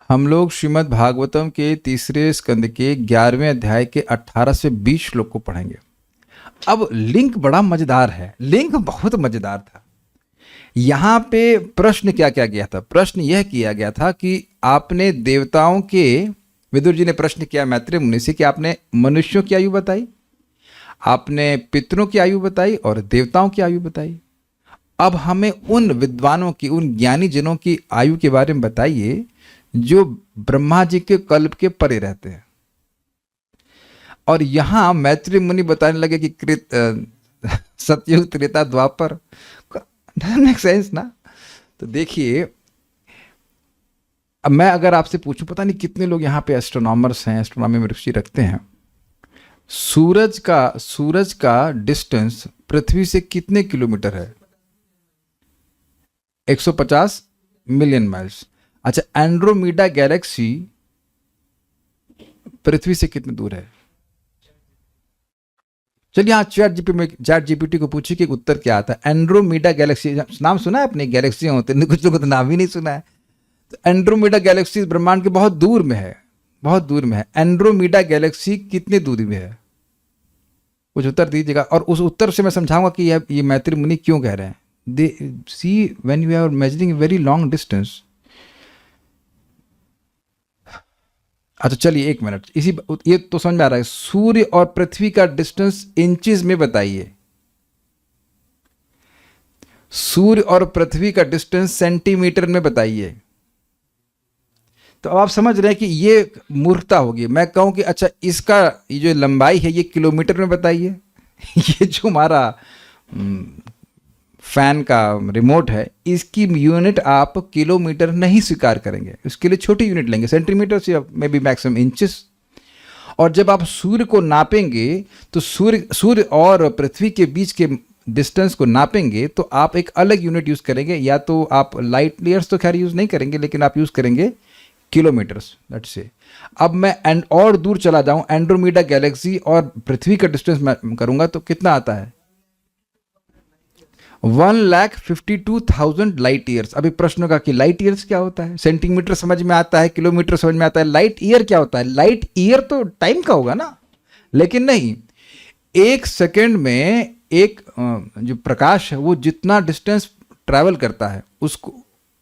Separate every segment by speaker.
Speaker 1: हम लोग श्रीमद् भागवतम के तीसरे स्कंद के 11वें अध्याय के 18 से 20 श्लोक को पढ़ेंगे। अब लिंक बड़ा मजेदार है, लिंक बहुत मजेदार था। यहाँ पे प्रश्न क्या किया गया था? प्रश्न यह किया गया था कि आपने देवताओं के, विदुर जी ने प्रश्न किया मैत्रेय मुनि से कि आपने मनुष्यों की आयु बताई, आपने पितरों की आयु बताई और देवताओं की आयु बताई। अब हमें उन विद्वानों की, उन ज्ञानी जनों की आयु के बारे में बताइए जो ब्रह्मा जी के कल्प के परे रहते हैं। और यहां मैत्रेय मुनि बताने लगे कि सतयुग त्रेता द्वापर, मेक सेंस ना? तो देखिए, अब मैं अगर आपसे पूछूं, पता नहीं कितने लोग यहाँ पे एस्ट्रोनॉमर्स हैं, एस्ट्रोनॉमी में रुचि रखते हैं। सूरज का डिस्टेंस पृथ्वी से कितने किलोमीटर है? 150 मिलियन माइल्स। अच्छा, एंड्रोमीडा गैलेक्सी पृथ्वी से कितने दूर है? चलिए हाँ, चैट जीपीटी को पूछिए कि उत्तर क्या आता है। एंड्रोमीडा गैलेक्सी, नाम सुना है अपने? गैलेक्सी होते हैं, कुछ लोगों को तो नाम ही नहीं सुना है। तो एंड्रोमीडा गैलेक्सी ब्रह्मांड के बहुत दूर में है, बहुत दूर में है। एंड्रोमीडा गैलेक्सी कितने दूरी में है? कुछ उत्तर दीजिएगा। और उस उत्तर से मैं समझाऊंगा कि ये मैत्रेय मुनि क्यों कह रहे हैं। They see when you are measuring very long distance. अच्छा चलिए एक मिनट, ये तो समझ में आ रहा है। सूर्य और पृथ्वी का डिस्टेंस इंचेस में बताइए, सूर्य और पृथ्वी का डिस्टेंस सेंटीमीटर में बताइए। तो अब आप समझ रहे हैं कि ये मूर्खता होगी। मैं कहूं कि अच्छा, इसका ये जो लंबाई है ये किलोमीटर में बताइए। ये जो हमारा फैन का रिमोट है, इसकी यूनिट आप किलोमीटर नहीं स्वीकार करेंगे, इसके लिए छोटी यूनिट लेंगे, सेंटीमीटर से मे बी मैक्सिमम इंचेस। और जब आप सूर्य को नापेंगे तो सूर्य और पृथ्वी के बीच के डिस्टेंस को नापेंगे तो आप एक अलग यूनिट यूज करेंगे। या तो आप लाइट ईयर्स तो खैर यूज नहीं करेंगे, लेकिन आप यूज करेंगे किलोमीटर्स, लेट्स से। अब मैं और दूर चला जाऊं, एंड्रोमीडा गैलेक्सी और पृथ्वी का डिस्टेंस मैं करूंगा तो कितना आता है? 1,52,000 लाइट ईयर्स। अभी प्रश्न का कि लाइट ईयर्स क्या होता है? सेंटीमीटर समझ में आता है, किलोमीटर समझ में आता है, लाइट ईयर क्या होता है? लाइट ईयर तो टाइम का होगा ना, लेकिन नहीं। एक सेकेंड में एक जो प्रकाश है वो जितना डिस्टेंस ट्रैवल करता है, उसको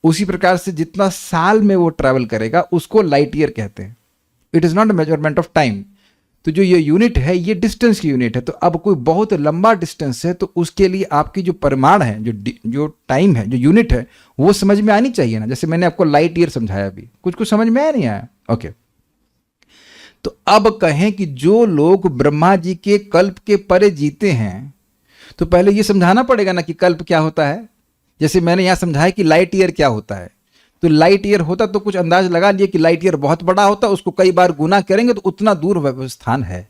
Speaker 1: उसी प्रकार से जितना साल में वो ट्रैवल करेगा उसको लाइट ईयर कहते हैं। It is not a measurement of time. तो जो ये यूनिट है ये डिस्टेंस की यूनिट है। तो अब कोई बहुत लंबा डिस्टेंस है तो उसके लिए आपकी जो परिमाण है, जो टाइम है, जो यूनिट है, वो समझ में आनी चाहिए ना। जैसे मैंने आपको लाइट ईयर समझाया, अभी कुछ समझ में आया नहीं आया? ओके। तो अब कहें कि जो लोग ब्रह्मा जी के कल्प के परे जीते हैं, तो पहले ये समझाना पड़ेगा ना कि कल्प क्या होता है। जैसे मैंने यहां समझाया कि लाइट ईयर क्या होता है, तो लाइट ईयर होता तो कुछ अंदाज लगा लिए कि लाइट ईयर बहुत बड़ा होता, उसको कई बार गुना करेंगे तो उतना दूर वह स्थान है।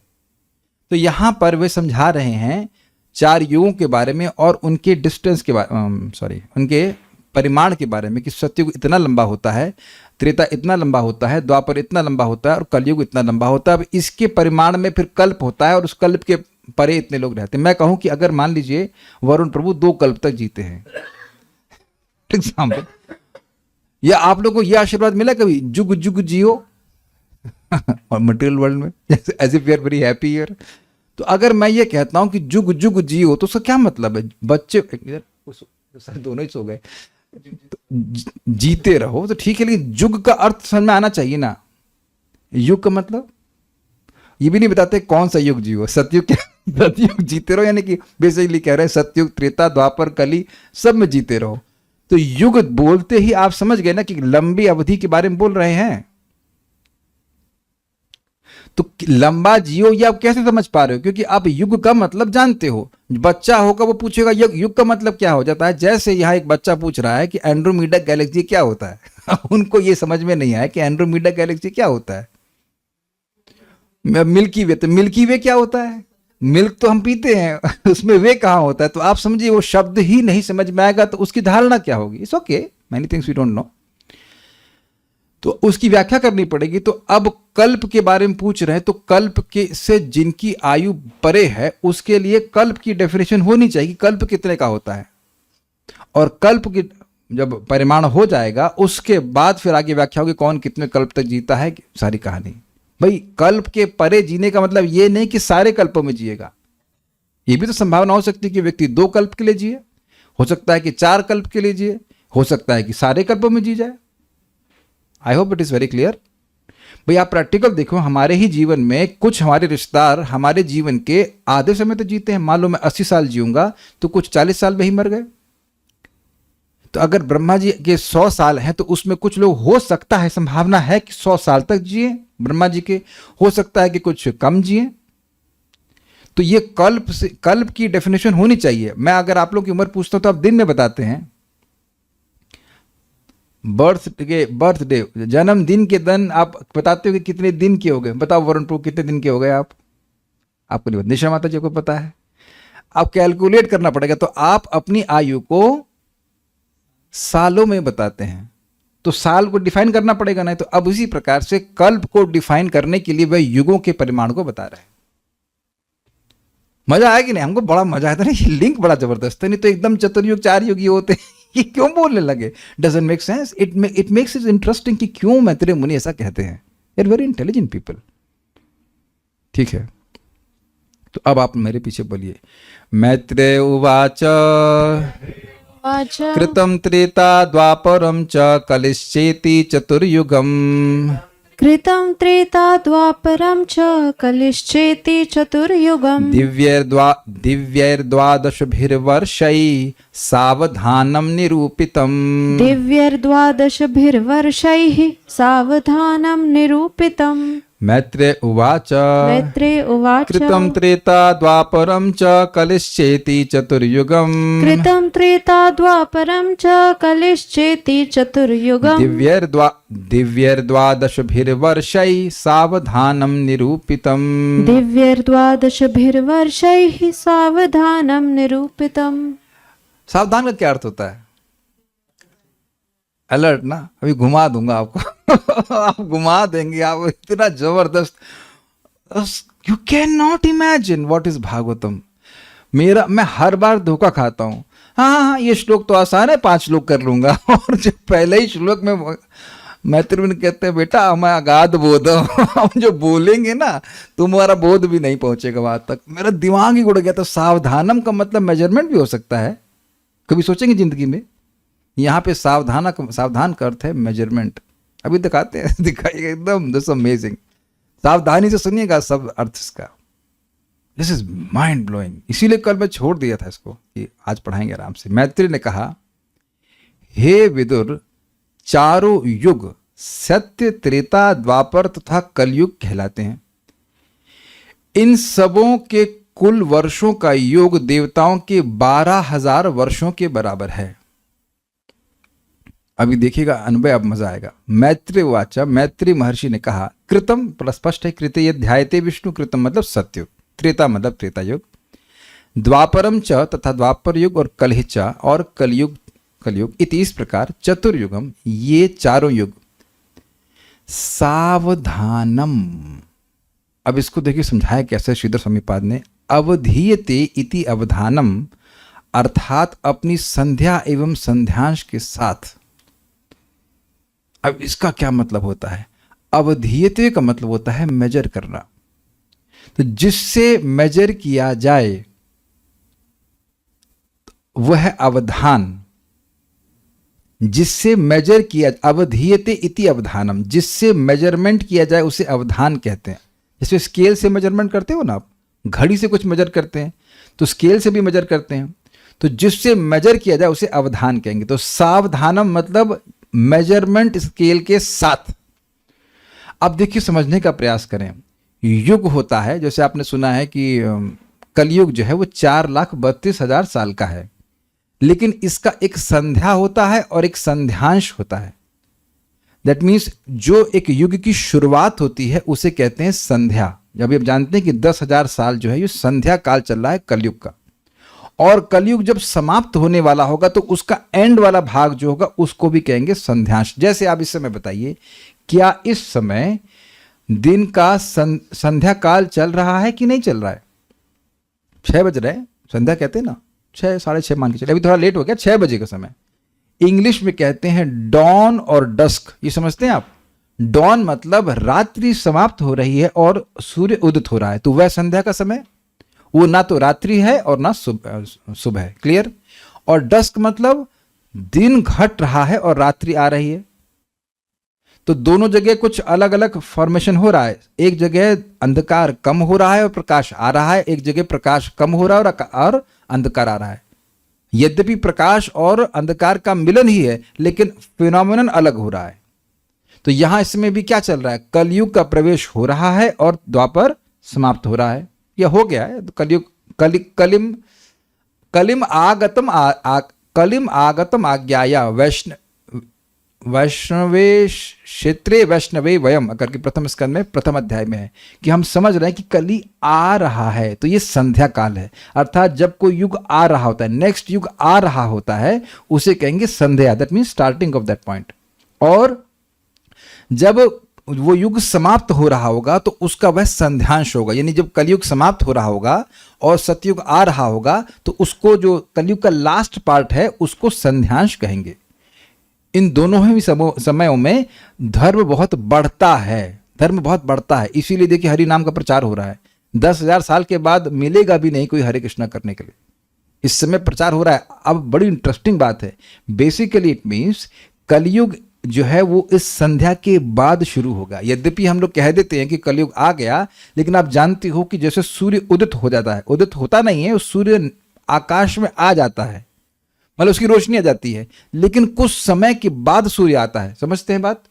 Speaker 1: तो यहां पर वे समझा रहे हैं 4 युगों के बारे में और उनके डिस्टेंस के बारे उनके परिमाण के बारे में कि सतयुग इतना लंबा होता है, त्रेता इतना लंबा होता है, द्वापर इतना लंबा होता है और कलयुग इतना लंबा होता है। अब इसके परिमाण में फिर कल्प होता है और उस कल्प के परे इतने लोग रहते हैं। मैं कहूं कि अगर मान लीजिए वरुण प्रभु 2 कल्प तक जीते हैं, एग्जाम्पल, या आप लोगों को यह आशीर्वाद मिला कभी जुग जुग जियो और मटेरियल वर्ल्ड में, as if we are very happy here. तो अगर मैं ये कहता हूं कि जुग जुग जियो तो उसका क्या मतलब है? बच्चे सर दोनों ही सो गए, तो जीते रहो तो ठीक है, लेकिन जुग का अर्थ समझ में आना चाहिए ना। युग का मतलब ये भी नहीं बताते कौन सा युग जियो। सतयुग क्या? सतयुग जीते रहो, यानी कि बेसिकली कह रहे हैं सतयुग, त्रेता, द्वापर, कली सब में जीते रहो। तो युग बोलते ही आप समझ गए ना कि लंबी अवधि के बारे में बोल रहे हैं। तो लंबा जियो ये आप कैसे समझ पा रहे हो? क्योंकि आप युग का मतलब जानते हो। बच्चा होगा वो पूछेगा युग का मतलब क्या हो जाता है। जैसे यहां एक बच्चा पूछ रहा है कि एंड्रोमीडा गैलेक्सी क्या होता है उनको ये समझ में नहीं आया कि एंड्रोमीडा गैलेक्सी क्या होता है। मिल्की वे, तो मिल्की वे क्या होता है? मिल्क तो हम पीते हैं, उसमें वे कहाँ होता है? तो आप समझिए वो शब्द ही नहीं समझ में आएगा तो उसकी धारणा क्या होगी? It's okay, many things we don't know, तो उसकी व्याख्या करनी पड़ेगी। तो अब कल्प के बारे में पूछ रहे हैं, तो कल्प के से जिनकी आयु परे है उसके लिए कल्प की डेफिनेशन होनी चाहिए कि कल्प कितने का होता है। और कल्प की जब परिमाण हो जाएगा उसके बाद फिर आगे व्याख्या होगी कौन कितने कल्प तक जीता है, सारी कहानी। भाई कल्प के परे जीने का मतलब ये नहीं कि सारे कल्पों में जिएगा, ये भी तो संभावना हो सकती है कि व्यक्ति 2 कल्प के लिए जिए, हो सकता है कि 4 कल्प के लिए जिए, हो सकता है कि सारे कल्पों में जी जाए। आई hope it is very clear. भाई आप प्रैक्टिकल देखो, हमारे ही जीवन में कुछ हमारे रिश्तेदार हमारे जीवन के आधे समय तो जीते हैं। मान लो मैं 80 साल जीऊंगा तो कुछ 40 साल में ही मर गए। तो अगर ब्रह्मा जी के 100 साल हैं तो उसमें कुछ लोग हो सकता है, संभावना है कि 100 साल तक जिए ब्रह्मा जी के, हो सकता है कि कुछ कम जिए। तो ये कल्प की डेफिनेशन होनी चाहिए। मैं अगर आप लोग की उम्र पूछता हूं तो आप दिन में बताते हैं। बर्थडे जन्मदिन के दिन आप बताते हो कि कितने दिन के हो गए। बताओ वरुण प्रभु कितने दिन के हो गए आप? आपको नहीं पता, निशा माता जी को पता है। आप कैलकुलेट करना पड़ेगा। तो आप अपनी आयु को सालों में बताते हैं तो साल को डिफाइन करना पड़ेगा, नहीं तो अब उसी प्रकार से कल्प को डिफाइन करने के लिए वह युगों के परिमाण को बता रहे हैं। मजा आया कि नहीं? हमको बड़ा मजा आया था ना, ये लिंक बड़ा जबरदस्त है। नहीं तो एकदम चतुर्युग 4 युग ये होते ये क्यों बोलने लगे? Doesn't make sense. It makes it interesting कि क्यों मैत्रेय मुनि ऐसा कहते हैं। You're very intelligent people. ठीक है, तो अब आप मेरे पीछे बोलिए। मैत्रेय उवाच कृतं त्रेता द्वापरं च कलिश्चेति चतुर्युगम्।
Speaker 2: कृतं त्रेता द्वापरं च कलिश्चेति चतुर्युगम्।
Speaker 1: दिव्यैर्द्वादशभिर्वर्षैः सावधानं निरूपितम्।
Speaker 2: दिव्यैर्द्वादशभिर्वर्षैः सावधानं निरूपितम्।
Speaker 1: मैत्रेय उवाच कृतं त्रेता द्वापरं च कलिश्चेति चतुर्युगम्।
Speaker 2: कृतं त्रेता द्वापरं च कलिश्चेति चतुर्युगम्।
Speaker 1: दिव्यैर्द्वादशभिर्वर्षैः सावधानं निरूपितम्।
Speaker 2: दिव्यैर्द्वादशभिर्वर्षैः सावधानं निरूपितम्।
Speaker 1: सावधान का क्या अर्थ होता है? अलर्ट ना। अभी घुमा दूंगा आपको आप घुमा देंगे, आप इतना जबरदस्त। You can not imagine what is Bhagavatam. मैं हर बार धोखा खाता हूँ। हाँ, ये श्लोक तो आसान है, 5 श्लोक कर लूंगा। और जो पहले ही श्लोक में मैत्रेय कहते हैं बेटा हमें अगाध बोध, हम जो बोलेंगे ना तुम्हारा बोध भी नहीं पहुंचेगा वहां तक। मेरा दिमाग ही उड़ गया। तो सावधानम का मतलब मेजरमेंट भी हो सकता है, कभी सोचेंगे जिंदगी में। यहाँ पे सावधान का अर्थ है मेजरमेंट। अभी दिखाते हैं, दिखाइएगा एकदम दिस अमेजिंग। सावधानी से सुनिएगा सब अर्थ इसका। This is mind blowing. इसीलिए कल मैं छोड़ दिया था इसको कि आज पढ़ाएंगे आराम से। मैत्रेय ने कहा, हे विदुर, चारों युग सत्य, त्रेता, द्वापर तथा कलयुग कहलाते हैं। इन सबों के कुल वर्षों का योग देवताओं के 12,000 वर्षों के बराबर है। अभी देखिएगा अनुभव, अब मजा आएगा। मैत्रेय वाचा, मैत्रेय महर्षि ने कहा, कृतम स्पष्ट है, कृत ये ध्यायते विष्णु, कृतम मतलब सत्युग, त्रेता मतलब त्रेता युग, द्वापरम च तथा द्वापर युग, और कलह च और कलयुग इति इस प्रकार चतुर्युगम ये चारों युग। सावधानम, अब इसको देखिए समझाया कैसे श्रीधर स्वामीपाद ने। अवधीयते इति अवधानम अर्थात अपनी संध्या एवं संध्यांश के साथ। अब इसका क्या मतलब होता है? अवधीयते का मतलब होता है मेजर करना। तो जिससे मेजर किया जाए वह अवधान, जिससे मेजर किया, अवधीयते इति अवधानम, जिससे मेजरमेंट किया जाए उसे अवधान कहते हैं। जैसे स्केल से मेजरमेंट करते हो ना आप, घड़ी से कुछ मेजर करते हैं तो स्केल से भी मेजर करते हैं। तो जिससे मेजर किया जाए उसे अवधान कहेंगे। तो सावधानम मतलब मेजरमेंट स्केल के साथ। अब देखिए समझने का प्रयास करें। युग होता है, जैसे आपने सुना है कि कलयुग जो है वो 4,32,000 साल का है, लेकिन इसका एक संध्या होता है और एक संध्यांश होता है। दैट मीन्स जो एक युग की शुरुआत होती है उसे कहते हैं संध्या। जब आप जानते हैं कि 10,000 साल जो है ये संध्या काल चल रहा है कलयुग का, और कलयुग जब समाप्त होने वाला होगा तो उसका एंड वाला भाग जो होगा उसको भी कहेंगे संध्यांश। जैसे आप इस समय बताइए, क्या इस समय दिन का संध्या काल चल रहा है कि नहीं चल रहा है? 6 बज रहे हैं, संध्या कहते हैं ना, 6 साढ़े 6 मान के चले। अभी थोड़ा लेट हो गया, 6 बजे का समय। इंग्लिश में कहते हैं डॉन और डस्क। ये समझते हैं आप? डॉन मतलब रात्रि समाप्त हो रही है और सूर्य उदित हो रहा है, तो वह संध्या का समय, वो ना तो रात्रि है और ना सुबह है। क्लियर? और डस्क मतलब दिन घट रहा है और रात्रि आ रही है। तो दोनों जगह कुछ अलग अलग फॉर्मेशन हो रहा है। एक जगह अंधकार कम हो रहा है और प्रकाश आ रहा है, एक जगह प्रकाश कम हो रहा है और अंधकार आ रहा है। यद्यपि प्रकाश और अंधकार का मिलन ही है, लेकिन फिनोमेनन अलग हो रहा है। तो यहां इसमें भी क्या चल रहा है? कलयुग का प्रवेश हो रहा है और द्वापर समाप्त हो रहा है, या हो गया है। तो कलयुग कलिम आगतम आज्ञाया वैष्णवे क्षेत्रे वैष्णवे वयम करके प्रथम स्कंद में प्रथम अध्याय में है कि हम समझ रहे हैं कि कली आ रहा है, तो ये संध्या काल है। अर्थात जब कोई युग आ रहा होता है, नेक्स्ट युग आ रहा होता है, उसे कहेंगे संध्या। That means starting of that point. और जब वो युग समाप्त हो रहा होगा तो उसका वह संध्यांश होगा। यानी जब कलयुग समाप्त हो रहा होगा और सतयुग आ रहा होगा, तो उसको जो कलयुग का लास्ट पार्ट है उसको संध्यांश कहेंगे। इन दोनों ही समयों में धर्म बहुत बढ़ता है, धर्म बहुत बढ़ता है। इसीलिए देखिए हरि नाम का प्रचार हो रहा है। 10,000 साल के बाद मिलेगा भी नहीं कोई हरे कृष्णा करने के लिए, इस समय प्रचार हो रहा है। अब बड़ी इंटरेस्टिंग बात है, बेसिकली इट मीन्स कलयुग जो है वो इस संध्या के बाद शुरू होगा। यद्यपि हम लोग कह देते हैं कि कलयुग आ गया, लेकिन आप जानते हो कि जैसे सूर्य उदित हो जाता है, उदित होता नहीं है, सूर्य आकाश में आ जाता है, मतलब उसकी रोशनी आ जाती है, लेकिन कुछ समय के बाद सूर्य आता है। समझते हैं बात?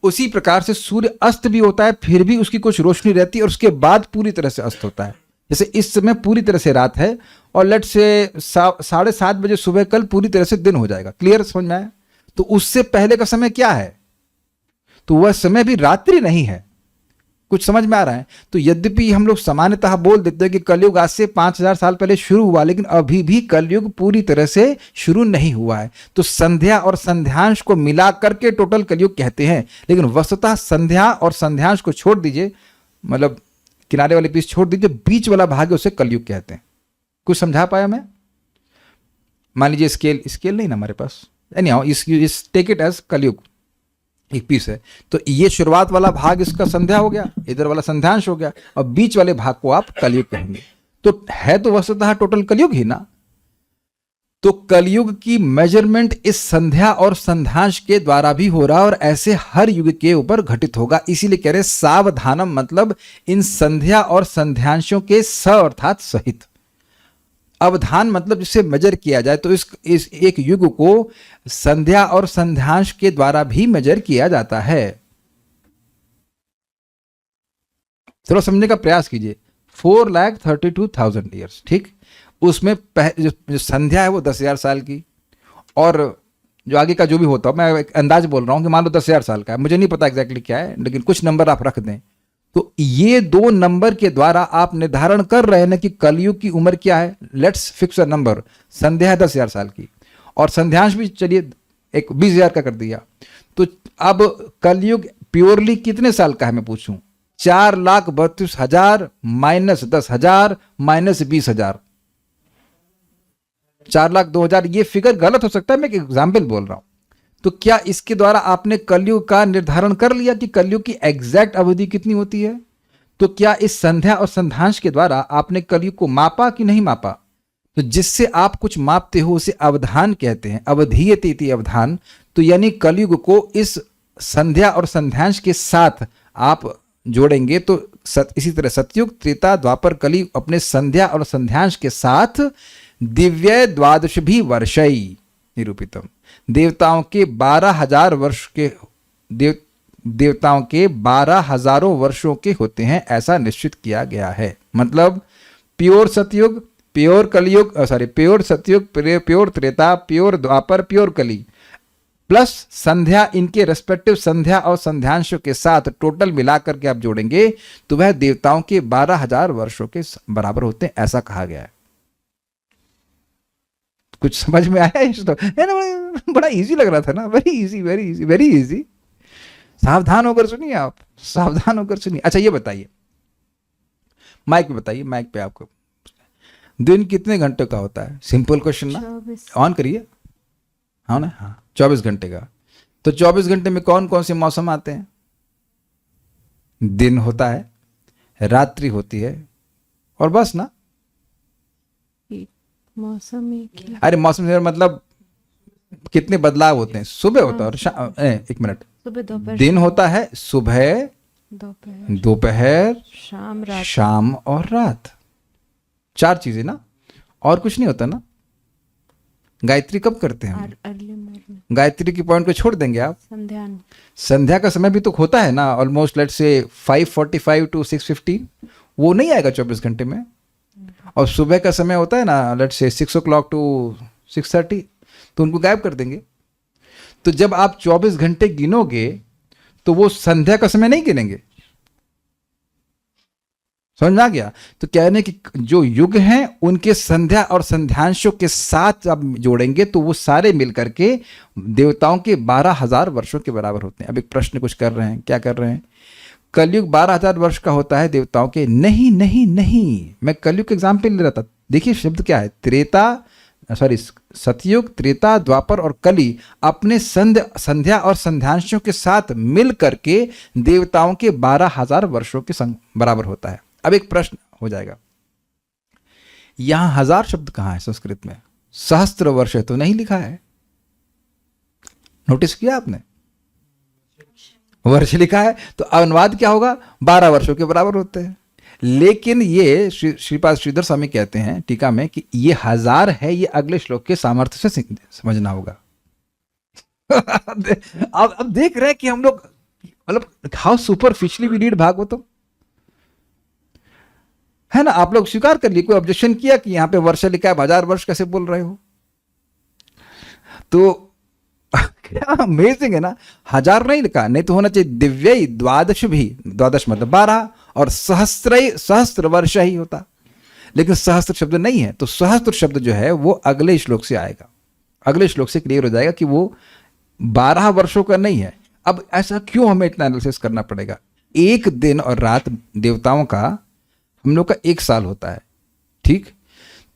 Speaker 1: उसी प्रकार से सूर्य अस्त भी होता है, फिर भी उसकी कुछ रोशनी रहती है और उसके बाद पूरी तरह से अस्त होता है। जैसे इस समय पूरी तरह से रात है और लेट से 7:30 बजे सुबह कल पूरी तरह से दिन हो जाएगा। क्लियर? समझ में आया? तो उससे पहले का समय क्या है? तो वह समय भी रात्रि नहीं है। कुछ समझ में आ रहा है? तो यद्यपि हम लोग सामान्यतः बोल देते हैं कि कलयुग आज से 5,000 साल पहले शुरू हुआ, लेकिन अभी भी कलयुग पूरी तरह से शुरू नहीं हुआ है। तो संध्या और संध्यांश को मिला करके टोटल कलयुग कहते हैं। लेकिन वस्तुतः संध्या और संध्यांश को छोड़ दीजिए, मतलब किनारे वाले पीस छोड़ दीजिए, बीच वाला भाग है उसे कलयुग कहते हैं। कुछ समझा पाया मैं? मान लीजिए स्केल नहीं ना हमारे पास, एनीहाउ इस टेक इट एज कलयुग एक पीस है। तो ये शुरुआत वाला भाग इसका संध्या हो गया, इधर वाला संध्यांश हो गया, और बीच वाले भाग को आप कलयुग कहेंगे। तो है तो वस्तुतः टोटल कलयुग ही ना। तो कलयुग की मेजरमेंट इस संध्या और संध्यांश के द्वारा भी हो रहा, और ऐसे हर युग के ऊपर घटित होगा। इसीलिए कह रहे सावधानम, मतलब इन संध्या और संध्यांशों के अर्थात सहित। अवधान मतलब जिसे मेजर किया जाए, तो इस एक युग को संध्या और संध्यांश के द्वारा भी मेजर किया जाता है। थोड़ा समझने का प्रयास कीजिए। 4,32,000 ईयर्स, ठीक। उसमें जो संध्या है वो 10,000 साल की, और जो आगे का जो भी होता है, मैं एक अंदाज बोल रहा हूं कि मान लो 10,000 साल का है, मुझे नहीं पता एग्जैक्टली क्या है, लेकिन कुछ नंबर आप रख दें। तो ये दो नंबर के द्वारा आप निर्धारण कर रहे हैं ना कि कलयुग की उम्र क्या है। Let's fix a number. संध्या है 10,000 साल की, और संध्यांश भी चलिए एक 20,000 का कर दिया। तो अब कलयुग प्योरली कितने साल का है मैं पूछूं? 4,32,000 माइनस 10,000 माइनस 20,000, 4,02,000। ये फिगर गलत हो सकता है, मैं एक एग्जाम्पल बोल रहा हूं। तो क्या इसके द्वारा आपने कलयुग का निर्धारण कर लिया कि कलयुग की एग्जैक्ट अवधि कितनी होती है? तो क्या इस संध्या और संध्यांश के द्वारा आपने कलयुग को मापा कि नहीं मापा? तो जिससे आप कुछ मापते हो उसे अवधान कहते हैं, अवधीयते इति अवधान। तो यानी कलयुग को इस संध्या और संध्यांश के साथ आप जोड़ेंगे तो इसी तरह सतयुग, त्रेता, द्वापर, कली अपने संध्या और संध्यांश के साथ दिव्य द्वादश भी वर्षई निरूपितम, देवताओं के 12,000 वर्ष के देवताओं के 12,000 वर्षों के होते हैं, ऐसा निश्चित किया गया है। मतलब प्योर सतयुग, प्योर कलयुग, प्योर सतयुग, प्योर त्रेता, प्योर द्वापर, प्योर कली, प्लस संध्या, इनके रेस्पेक्टिव संध्या और संध्यांशों के साथ टोटल मिलाकर के आप जोड़ेंगे तो वह देवताओं के 12,000 वर्षों के बराबर होते हैं, ऐसा कहा गया है। कुछ समझ में आया? तो है ना, बड़ा इजी लग रहा था ना, very easy, very easy, very easy. सावधान होकर सुनिए आप, सावधान होकर सुनिए। अच्छा ये बताइए, माइक पे बताइए, माइक पे आपको दिन कितने घंटे का होता है? सिंपल क्वेश्चन ना, ऑन करिए। हाँ ना, हाँ 24 घंटे का। तो 24 घंटे में कौन कौन से मौसम आते हैं? दिन होता है, रात्रि होती है, और बस ना।
Speaker 2: मौसम एक ही।
Speaker 1: अरे मौसम से मतलब कितने बदलाव होते हैं? सुबह होता है और एक मिनट,
Speaker 2: सुबह दोपहर
Speaker 1: दिन होता है, सुबह,
Speaker 2: दोपहर
Speaker 1: दोपहर,
Speaker 2: शाम रात।
Speaker 1: शाम और रात। 4 चीजें ना, और कुछ नहीं होता ना। गायत्री कब करते हैं हम?
Speaker 2: अर्ली मॉर्निंग,
Speaker 1: गायत्री की पॉइंट को छोड़ देंगे आप?
Speaker 2: संध्या।
Speaker 1: संध्या का समय भी तो होता है ना, ऑलमोस्ट लेट्स से 5:45 टू 6:15, वो नहीं आएगा 24 घंटे में। और सुबह का समय होता है ना, लेट्स से 6 o'clock टू 6:30, तो उनको गायब कर देंगे। तो जब आप 24 घंटे गिनोगे तो वो संध्या का समय नहीं गिनेंगे। समझ में आ गया? तो कहने की जो युग हैं उनके संध्या और संध्यांशों के साथ आप जोड़ेंगे तो वो सारे मिलकर के देवताओं के 12,000 वर्षों के बराबर होते हैं। अब एक प्रश्न कुछ कर रहे हैं, क्या कर रहे हैं? कलयुग 12,000 वर्ष का होता है देवताओं के? नहीं नहीं नहीं, मैं कलयुग के एग्जाम्पल ले रहा था। देखिए शब्द क्या है, सतयुग, त्रेता, द्वापर और कली अपने संध्या और संध्यांशों के साथ मिल करके देवताओं के 12,000 वर्षों के बराबर होता है। अब एक प्रश्न हो जाएगा, यहां 1000 शब्द कहां है संस्कृत में? सहस्त्र वर्ष तो नहीं लिखा है, नोटिस किया आपने? वर्ष लिखा है, तो अनुवाद क्या होगा? 12 वर्षों के बराबर होते हैं। लेकिन ये श्रीपाद श्रीधर स्वामी कहते हैं टीका में कि ये 1000 है, ये अगले श्लोक के सामर्थ्य से समझना होगा। अब देख रहे हैं कि हम लोग मतलब how superficially we read Bhagavatam, है ना? आप लोग स्वीकार कर लिए, कोई ऑब्जेक्शन किया कि यहां पे वर्ष लिखा है, 1000 वर्ष कैसे बोल रहे हो? तो क्या अमेजिंग है ना, 1000 नहीं लिखा, नहीं तो होना चाहिए दिव्य द्वादश भी, द्वादश मतलब 12, और सहस्त्र वर्ष ही होता, लेकिन सहस्त्र शब्द नहीं है। तो सहस्त्र शब्द जो है वो अगले श्लोक से आएगा, अगले श्लोक से क्लियर हो जाएगा कि वो 12 वर्षों का नहीं है। अब ऐसा क्यों हमें इतना एनालिसिस करना पड़ेगा? एक दिन और रात देवताओं का हम लोग का 1 साल होता है, ठीक?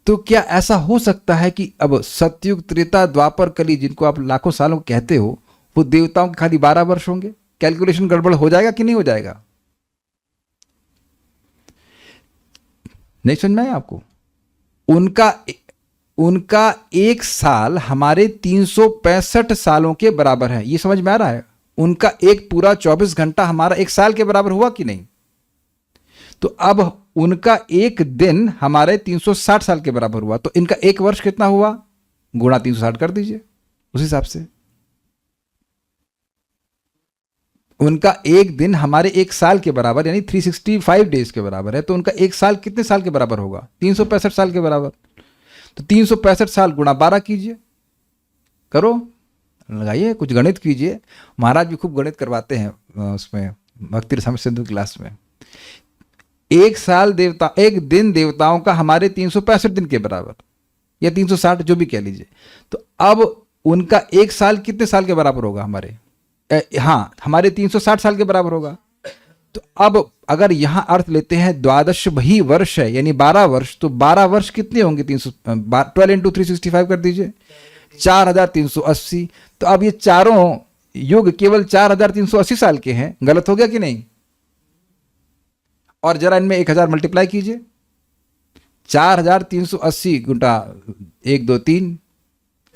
Speaker 1: तो क्या ऐसा हो सकता है कि अब सतयुग, त्रेता, द्वापर, कली, जिनको आप लाखों सालों कहते हो, वो देवताओं के खाली 12 वर्ष होंगे? कैलकुलेशन गड़बड़ हो जाएगा कि नहीं हो जाएगा? नहीं समझ में आया आपको? उनका 1 साल हमारे 365 सालों के बराबर है, ये समझ में आ रहा है? उनका एक पूरा 24 घंटा हमारा 1 साल के बराबर हुआ कि नहीं? तो अब उनका एक दिन हमारे 360 साल के बराबर हुआ, तो इनका 1 वर्ष कितना हुआ? गुणा 360 कर दीजिए उस हिसाब से। उनका एक दिन हमारे 1 साल के बराबर यानी 365 डेज के बराबर है, तो उनका 1 साल कितने साल के बराबर होगा? 365 साल के बराबर। तो 365 साल गुणा 12 कीजिए, करो, लगाइए, कुछ गणित कीजिए। महाराज भी खूब गणित करवाते हैं उसमें भक्ति रसायन सिंधु क्लास में। 1 दिन देवताओं का हमारे 365 दिन के बराबर, या 360 जो भी कह लीजिए। तो अब उनका 1 साल कितने साल के बराबर होगा? हमारे 360 साल के बराबर होगा। तो अब अगर यहां अर्थ लेते हैं द्वादश ही वर्ष है यानी 12 वर्ष, तो 12 वर्ष कितने होंगे? 12 इंटू 365 कर दीजिए, 4380। तो अब ये चारों युग केवल 4380 साल के हैं। गलत हो गया कि नहीं? और जरा इनमें 1000 मल्टीप्लाई कीजिए, 4380 गुणा 1 2 3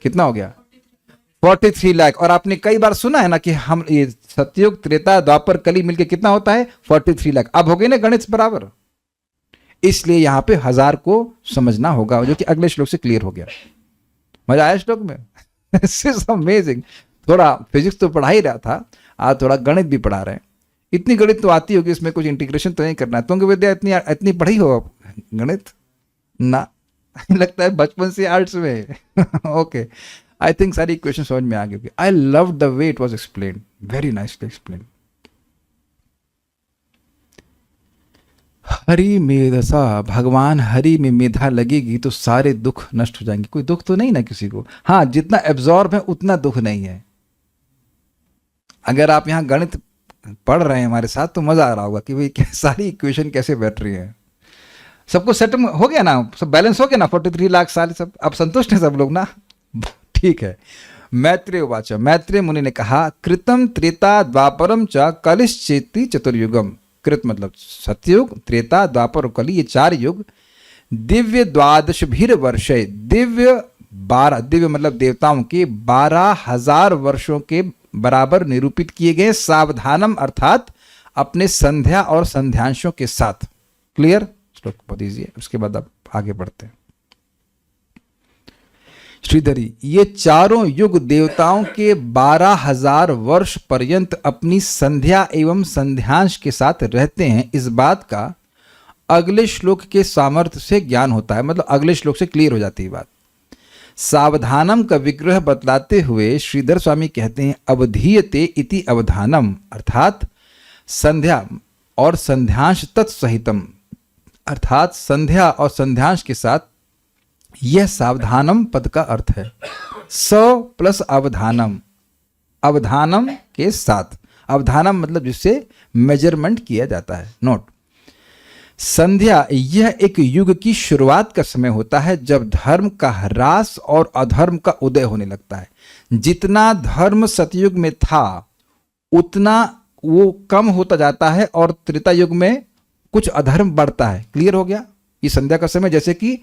Speaker 1: कितना हो गया? 43 लाख। और आपने कई बार सुना है ना कि हम ये सतयुग, त्रेता, द्वापर, कली मिलके कितना होता है? 43 लाख। अब हो गए ना गणित बराबर। इसलिए यहां पे 1000 को समझना होगा, जो कि अगले श्लोक से क्लियर हो गया। मजा आया श्लोक में? This is amazing. थोड़ा फिजिक्स तो पढ़ा ही रहा था, आज थोड़ा गणित भी पढ़ा रहे हैं। इतनी गणित तो आती होगी, इसमें कुछ इंटीग्रेशन तो नहीं करना है। तुंग विद्या इतनी पढ़ी हो आप गणित ना? लगता है बचपन से आर्ट्स में। ओके, आई थिंक सारी इक्वेशन समझ में आ गई। I love the way it was explain, very nicely explain. Hari मेधसा, भगवान हरि में मेधा लगेगी तो सारे दुख नष्ट हो जाएंगे। कोई दुख तो नहीं ना किसी को? हाँ, जितना एब्जॉर्ब है उतना दुख नहीं है। अगर आप यहाँ गणित पढ़ रहे हैं हमारे साथ तो मजा आ रहा होगा कि भाई सारी इक्वेशन कैसे बैठ रही है। सबको सेट हो गया ना, सब बैलेंस हो गया ना? 43 लाख साल सब अब संतुष्ट है सब लोग ना? ठीक है, मैत्रेय उवाच, मैत्रेय मुनि ने कहा, कृतम त्रेता द्वापरम च कलिश्चेति चतुर्युगम। कृत मतलब सतयुग, त्रेता, द्वापर और कली, ये 4 युग दिव्य 12 वर्षे, दिव्य 12, दिव्य मतलब देवताओं के 12,000 वर्षों के बराबर निरूपित किए गए, सावधानम अर्थात अपने संध्या और संध्यांशों के साथ। क्लियर? श्लोक बहुत ईजी है, उसके बाद आप आगे बढ़ते हैं। श्रीधरी, ये चारों युग देवताओं के 12,000 वर्ष पर्यंत अपनी संध्या एवं संध्यांश के साथ रहते हैं, इस बात का अगले श्लोक के सामर्थ्य से ज्ञान होता है। मतलब अगले श्लोक से क्लियर हो जाती है बात। सावधानम का विग्रह बतलाते हुए श्रीधर स्वामी कहते हैं, अवधीयते इति अवधानम, अर्थात संध्या और संध्यांश तत्सहितम, अर्थात संध्या और संध्यांश के साथ। यह सावधानम पद का अर्थ है। स प्लस अवधानम, अवधानम के साथ। अवधानम मतलब जिससे मेजरमेंट किया जाता है। नोट, संध्या यह एक युग की शुरुआत का समय होता है जब धर्म का ह्रास और अधर्म का उदय होने लगता है। जितना धर्म सतयुग में था उतना वो कम होता जाता है और त्रेता युग में कुछ अधर्म बढ़ता है। क्लियर हो गया? ये संध्या का समय, जैसे कि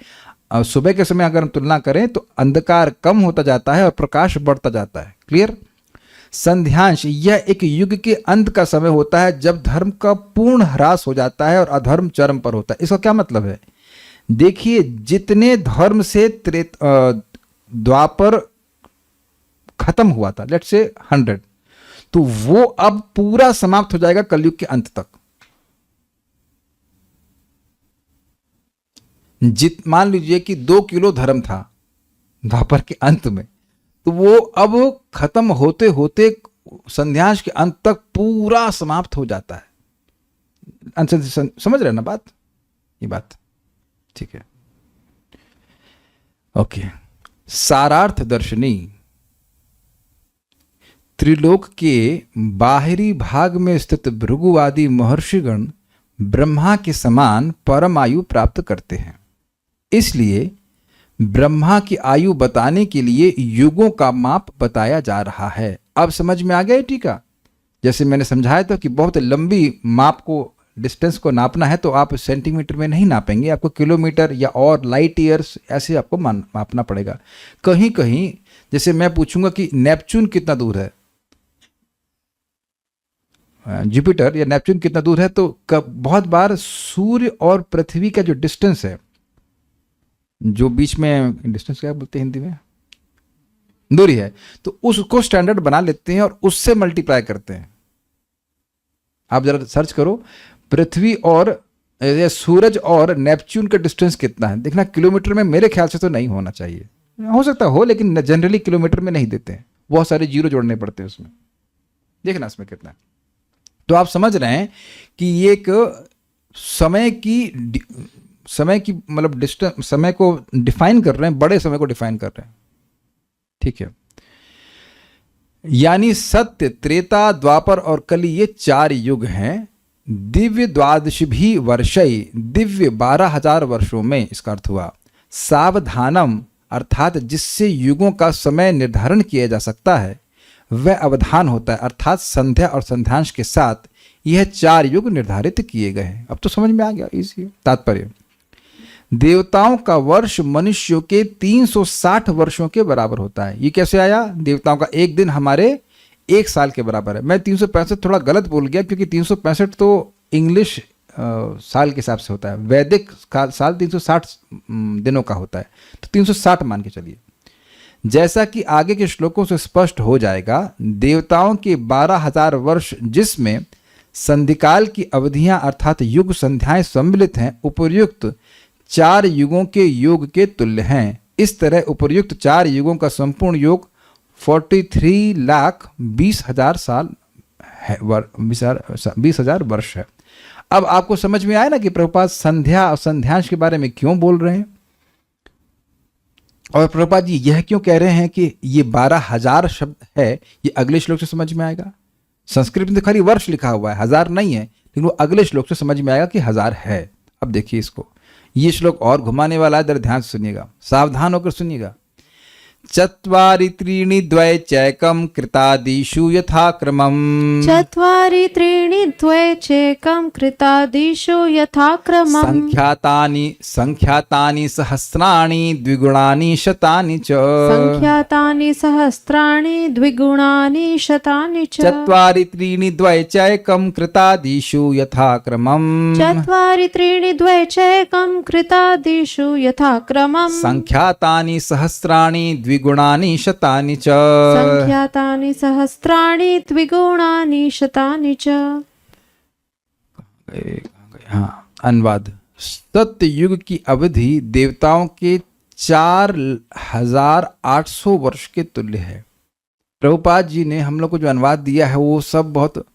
Speaker 1: सुबह के समय अगर हम तुलना करें तो अंधकार कम होता जाता है और प्रकाश बढ़ता जाता है। क्लियर? संध्यांश यह एक युग के अंत का समय होता है जब धर्म का पूर्ण ह्रास हो जाता है और अधर्म चरम पर होता है। इसका क्या मतलब है? देखिए, जितने धर्म से द्वापर खत्म हुआ था, लेट्स से 100, तो वो अब पूरा समाप्त हो जाएगा कलयुग के अंत तक। मान लीजिए कि 2 किलो धर्म था द्वापर के अंत में, तो वो अब खत्म होते होते संध्यांश के अंत तक पूरा समाप्त हो जाता है। समझ रहे हैं ना बात? ये बात ठीक है। ओके, सारार्थ दर्शनी, त्रिलोक के बाहरी भाग में स्थित भृगु आदि महर्षिगण ब्रह्मा के समान परम आयु प्राप्त करते हैं। इसलिए ब्रह्मा की आयु बताने के लिए युगों का माप बताया जा रहा है। अब समझ में आ गया टीका? जैसे मैंने समझाया था कि बहुत लंबी माप को, डिस्टेंस को नापना है तो आप सेंटीमीटर में नहीं नापेंगे, आपको किलोमीटर या और लाइट ईयर्स ऐसे आपको मापना पड़ेगा। कहीं कहीं जैसे मैं पूछूंगा कि नेपच्यून कितना दूर है, जुपिटर या नेपच्यून कितना दूर है, तो बहुत बार सूर्य और पृथ्वी का जो डिस्टेंस है, जो बीच में डिस्टेंस क्या बोलते हैं हिंदी में, दूरी है, तो उसको स्टैंडर्ड बना लेते हैं और उससे मल्टीप्लाई करते हैं। आप जरा सर्च करो, पृथ्वी और सूरज और नेपच्यून का डिस्टेंस कितना है, देखना किलोमीटर में। मेरे ख्याल से तो नहीं होना चाहिए, हो सकता हो, लेकिन जनरली किलोमीटर में नहीं देते हैं, बहुत सारे जीरो जोड़ने पड़ते हैं उसमें। देखना इसमें कितना है। तो आप समझ रहे हैं कि ये एक समय की मतलब डिस्टेंस, समय को डिफाइन कर रहे हैं, बड़े समय को डिफाइन कर रहे हैं। ठीक है, यानी सत्य, त्रेता, द्वापर और कली, ये 4 युग हैं। दिव्य 12 वर्षई, दिव्य 12,000 वर्षों में, इसका अर्थ हुआ। सावधानम अर्थात जिससे युगों का समय निर्धारण किया जा सकता है, वह अवधान होता है, अर्थात संध्या और संध्यांश के साथ यह 4 युग निर्धारित किए गए हैं। अब तो समझ में आ गया, इजी। तात्पर्य, देवताओं का वर्ष मनुष्यों के 360 वर्षों के बराबर होता है। ये कैसे आया? देवताओं का एक दिन हमारे 1 साल के बराबर है। मैं 365 थोड़ा गलत बोल गया, क्योंकि 365 तो इंग्लिश साल के हिसाब से होता है, वैदिक साल 360 दिनों का होता है, तो 360 मान के चलिए। जैसा कि आगे के श्लोकों से स्पष्ट हो जाएगा, देवताओं के 12,000 वर्ष जिसमें संधिकाल की अवधियां अर्थात युग संध्याएं सम्मिलित हैं, उपर्युक्त 4 युगों के योग के तुल्य हैं। इस तरह उपर्युक्त 4 युगों का संपूर्ण योग 43,20,000 साल है, 20,000 वर्ष है। अब आपको समझ में आया ना कि प्रभुपाद संध्या और संध्यांश के बारे में क्यों बोल रहे हैं, और प्रभुपाद जी यह क्यों कह रहे हैं कि ये 12,000 शब्द है। ये अगले श्लोक से समझ में आएगा। संस्कृत में तो खाली वर्ष लिखा हुआ है, 1000 नहीं है, लेकिन वो अगले श्लोक से समझ में आएगा कि 1000 है। अब देखिए इसको, ये श्लोक और घुमाने वाला है, जरा ध्यान से सुनिएगा, सावधान होकर सुनिएगा। चत्वारि त्रीणि द्वय चैकम कृतादिषु यथाक्रमम्
Speaker 2: चत्वारि त्रीणि द्वे चैकं कृतादिषु यथाक्रमम्
Speaker 1: संख्यातानि सहस्राणि द्विगुणानि शतानि च
Speaker 2: संख्यातानि सहस्राणि द्विगुणानि शतानि च
Speaker 1: चत्वारि त्रीणि द्वय चैकम कृतादिषु यथाक्रमम्
Speaker 2: चत्वारि त्रीणि द्वे चैकं कृतादिषु यथाक्रमम्
Speaker 1: संख्यातानि सहस्राणि द्विगुणानि शतानि च
Speaker 2: संख्यातानि सहस्राणि द्विगुणानि शतानि च।
Speaker 1: हाँ, अनुवाद। सत्ययुग की अवधि देवताओं के 4800 वर्ष के तुल्य है। प्रभुपाद जी ने हम लोग को जो अनुवाद दिया है वो सब बहुत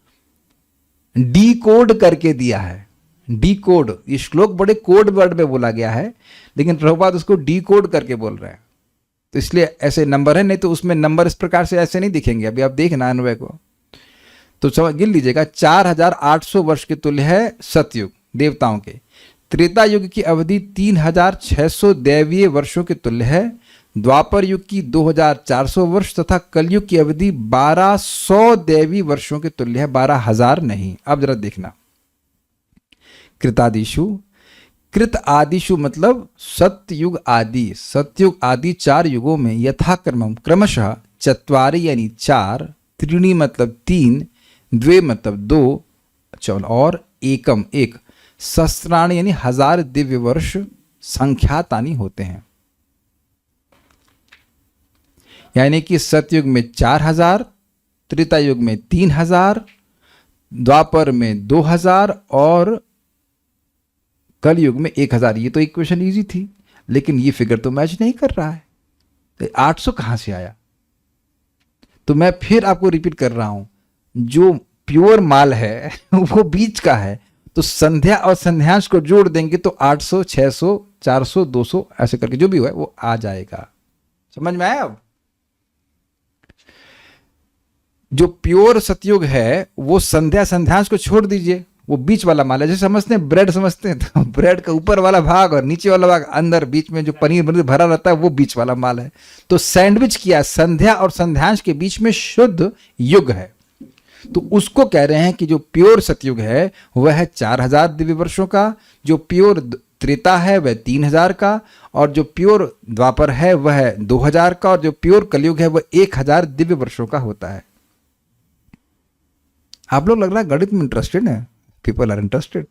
Speaker 1: डीकोड करके दिया है। डीकोड, ये श्लोक बड़े कोड वर्ड में बोला गया है, लेकिन प्रभुपाद उसको डीकोड करके बोल रहे हैं, तो इसलिए ऐसे नंबर है, नहीं तो उसमें नंबर इस प्रकार से ऐसे नहीं दिखेंगे। अभी आप देखना अन्वय को तो समझ गिन लीजिएगा। 4800 वर्ष के तुल्य है सतयुग देवताओं के। त्रेता युग की अवधि 3600 दैवीय वर्षों के तुल्य है। द्वापर युग की 2400 वर्ष तथा कलयुग की अवधि 1200 दैवी वर्षों के तुल्य है, 12,000 नहीं। अब जरा देखना, कृतादिशु, कृत आदिशु मतलब सत्ययुग आदि, सतयुग आदि 4 युगों में यथाक्रम क्रमशः चत्वारि यानी 4, त्रीणि मतलब 3, द्वे मतलब 2 और एकम 1, सहस्राणि यानी 1000 दिव्य वर्ष संख्यातानि होते हैं। यानी कि सतयुग में 4000, त्रेता युग में 3000, द्वापर में 2000 और कलयुग में 1000। ये तो इक्वेशन इजी थी, लेकिन ये फिगर तो मैच नहीं कर रहा है। तो 800 कहां से आया? तो मैं फिर आपको रिपीट कर रहा हूं, जो प्योर माल है वो बीच का है, तो संध्या और संध्यांश को जोड़ देंगे तो 800, 600, 400, 200 ऐसे करके जो भी हुआ वो आ जाएगा। समझ में आया? अब जो प्योर सतयुग है वो संध्या संध्यांश को छोड़ दीजिए, वो बीच वाला माल है। जैसे समझते हैं ब्रेड, समझते हैं तो ब्रेड का ऊपर वाला भाग और नीचे वाला भाग, अंदर बीच में जो पनीर भरा रहता है वो बीच वाला माल है। तो सैंडविच किया संध्या और संध्यांश के बीच में शुद्ध युग है, तो उसको कह रहे हैं कि जो प्योर सतयुग है वह है 4000 दिव्य वर्षों का, जो प्योर त्रेता है वह 3000 का, और जो प्योर द्वापर है वह 2000 का, और जो प्योर कलयुग है वह 1000 दिव्य वर्षों का होता है। आप लोग लग रहा है गणित में इंटरेस्टेड है, पीपल आर इंटरेस्टेड।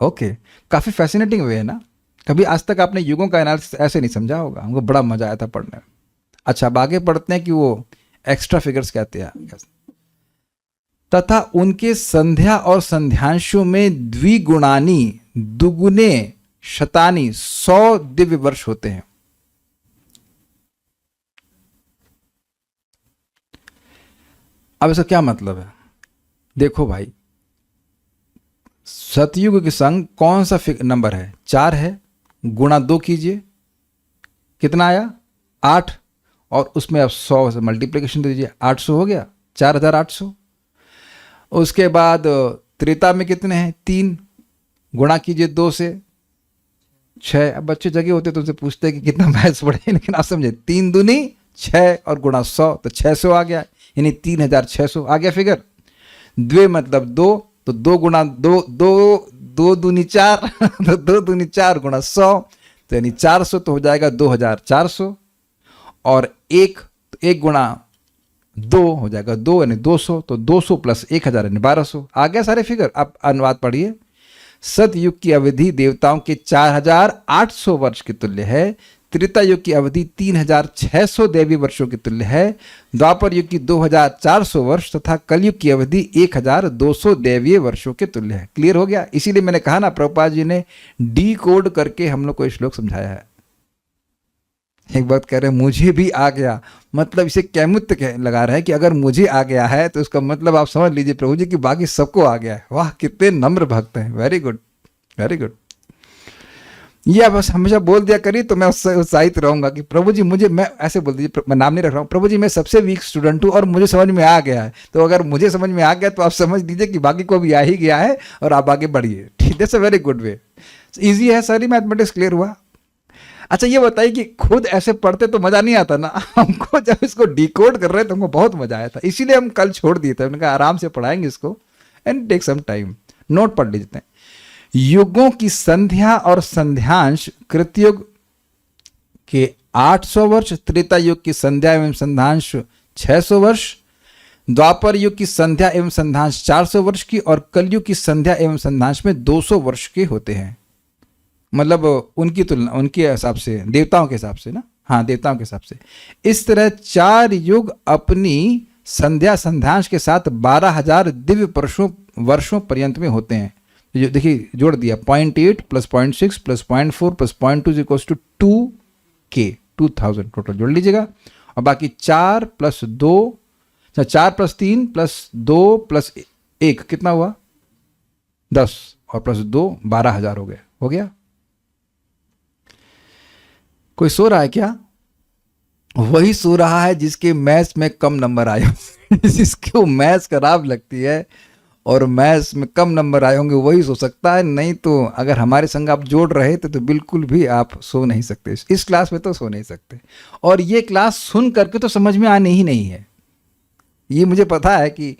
Speaker 1: ओके, काफी फैसिनेटिंग वे है ना। कभी आज तक आपने युगों का एनालिसिस ऐसे नहीं समझा होगा, हमको बड़ा मजा आया था पढ़ने में। अच्छा, अब आगे पढ़ते हैं कि वो एक्स्ट्रा फिगर्स कहते हैं। तथा उनके संध्या और संध्यांशों में द्विगुणानी, दुगुने, शतानी 100 दिव्य वर्ष होते हैं। अब इसका क्या मतलब है? देखो भाई, सतयुग के संग कौन सा नंबर है? 4 है, गुणा 2 कीजिए, कितना आया? 8, और उसमें अब 100 से मल्टीप्लिकेशन दे दीजिए, 800 हो गया, 4800। उसके बाद त्रेता में कितने हैं? 3, गुणा कीजिए 2 से, 6। अब बच्चे जगह होते तो उनसे पूछते कि कितना मैथ्स पढ़े, लेकिन आप समझे, 3 दूनी 6 और गुणा 100 तो 600 आ गया, यानी 3600 आ गया फिगर। द्वे मतलब 2, तो 2 गुणा 2, 2 दूनी 4 तो 2 दूनी 4 गुणा 100 तो यानी 400, तो हो जाएगा 2400, और 1 गुणा 2 हो जाएगा 2 यानी 200, तो 200 प्लस 1000 यानी 1200। आ गया सारे फिगर। अब अनुवाद पढ़िए। सतयुग की अवधि देवताओं के 4800 वर्ष के तुल्य है। त्रेता युग की अवधि 3600 दैवी वर्षों के तुल्य है। द्वापर युग की 2400 वर्ष तथा कलयुग की अवधि 1200 दैवीय वर्षों के तुल्य है। क्लियर हो गया? इसीलिए मैंने कहा ना, प्रभुपाद जी ने डी कोड करके हम लोग को श्लोक समझाया है। एक बात कह रहे हैं मुझे भी आ गया, मतलब इसे कैमुत लगा रहा है कि अगर मुझे आ गया है तो उसका मतलब आप समझ लीजिए प्रभु जी कि बाकी सबको आ गया है। वाह, कितने नम्र भक्त हैं। Very good, very good. ये बस हमेशा बोल दिया करिए तो मैं उससे उत्साहित रहूंगा कि प्रभु जी मुझे, मैं ऐसे बोल दीजिए, मैं नाम नहीं रख रहा हूँ, प्रभु जी मैं सबसे वीक स्टूडेंट हूँ और मुझे समझ में आ गया है। तो अगर मुझे समझ में आ गया तो आप समझ लीजिए कि बाकी को भी आ ही गया है और आप आगे बढ़िए। ठीक, that's a very good way. Easy है, सारी मैथमेटिक्स क्लियर हुआ। अच्छा ये बताइए कि खुद ऐसे पढ़ते तो मजा नहीं आता ना, हमको जब इसको डिकोड कर रहे थे हमको बहुत मजा आया था, इसीलिए हम कल छोड़ दिए थे, हमने कहा आराम से पढ़ाएंगे इसको and take some time, note पढ़ लीजिए। युगों की संध्या और संध्यांश कृतयुग के 800 वर्ष, त्रेता युग की संध्या एवं संध्यांश 600 वर्ष, द्वापर युग की संध्या एवं संध्यांश 400 वर्ष की और कलयुग की संध्या एवं संध्यांश में 200 वर्ष के होते हैं। मतलब उनकी तुलना, उनके हिसाब से, देवताओं के हिसाब से ना, हाँ देवताओं के हिसाब से। इस तरह 4 युग अपनी संध्या संध्यांश के साथ 12,000 दिव्य वर्षों पर्यंत में होते हैं। जो देखिए जोड़ दिया 0.8 plus 0.6 plus 0.4 plus 0.2 equals to 2K, 2000 total जोड़ लीजिएगा। और बाकी 4 प्लस 2, 4 प्लस 3 प्लस 2 प्लस 1 कितना हुआ 10 और प्लस 2 12,000 हो गया। कोई सो रहा है क्या? वही सो रहा है जिसके मैथ्स में कम नंबर आए जिसको मैथ्स खराब लगती है और मैथ्स में कम नंबर आए होंगे वही सो सकता है, नहीं तो अगर हमारे संग आप जोड़ रहे थे तो बिल्कुल भी आप सो नहीं सकते, इस क्लास में तो सो नहीं सकते। और ये क्लास सुन करके तो समझ में आने ही नहीं है, ये मुझे पता है कि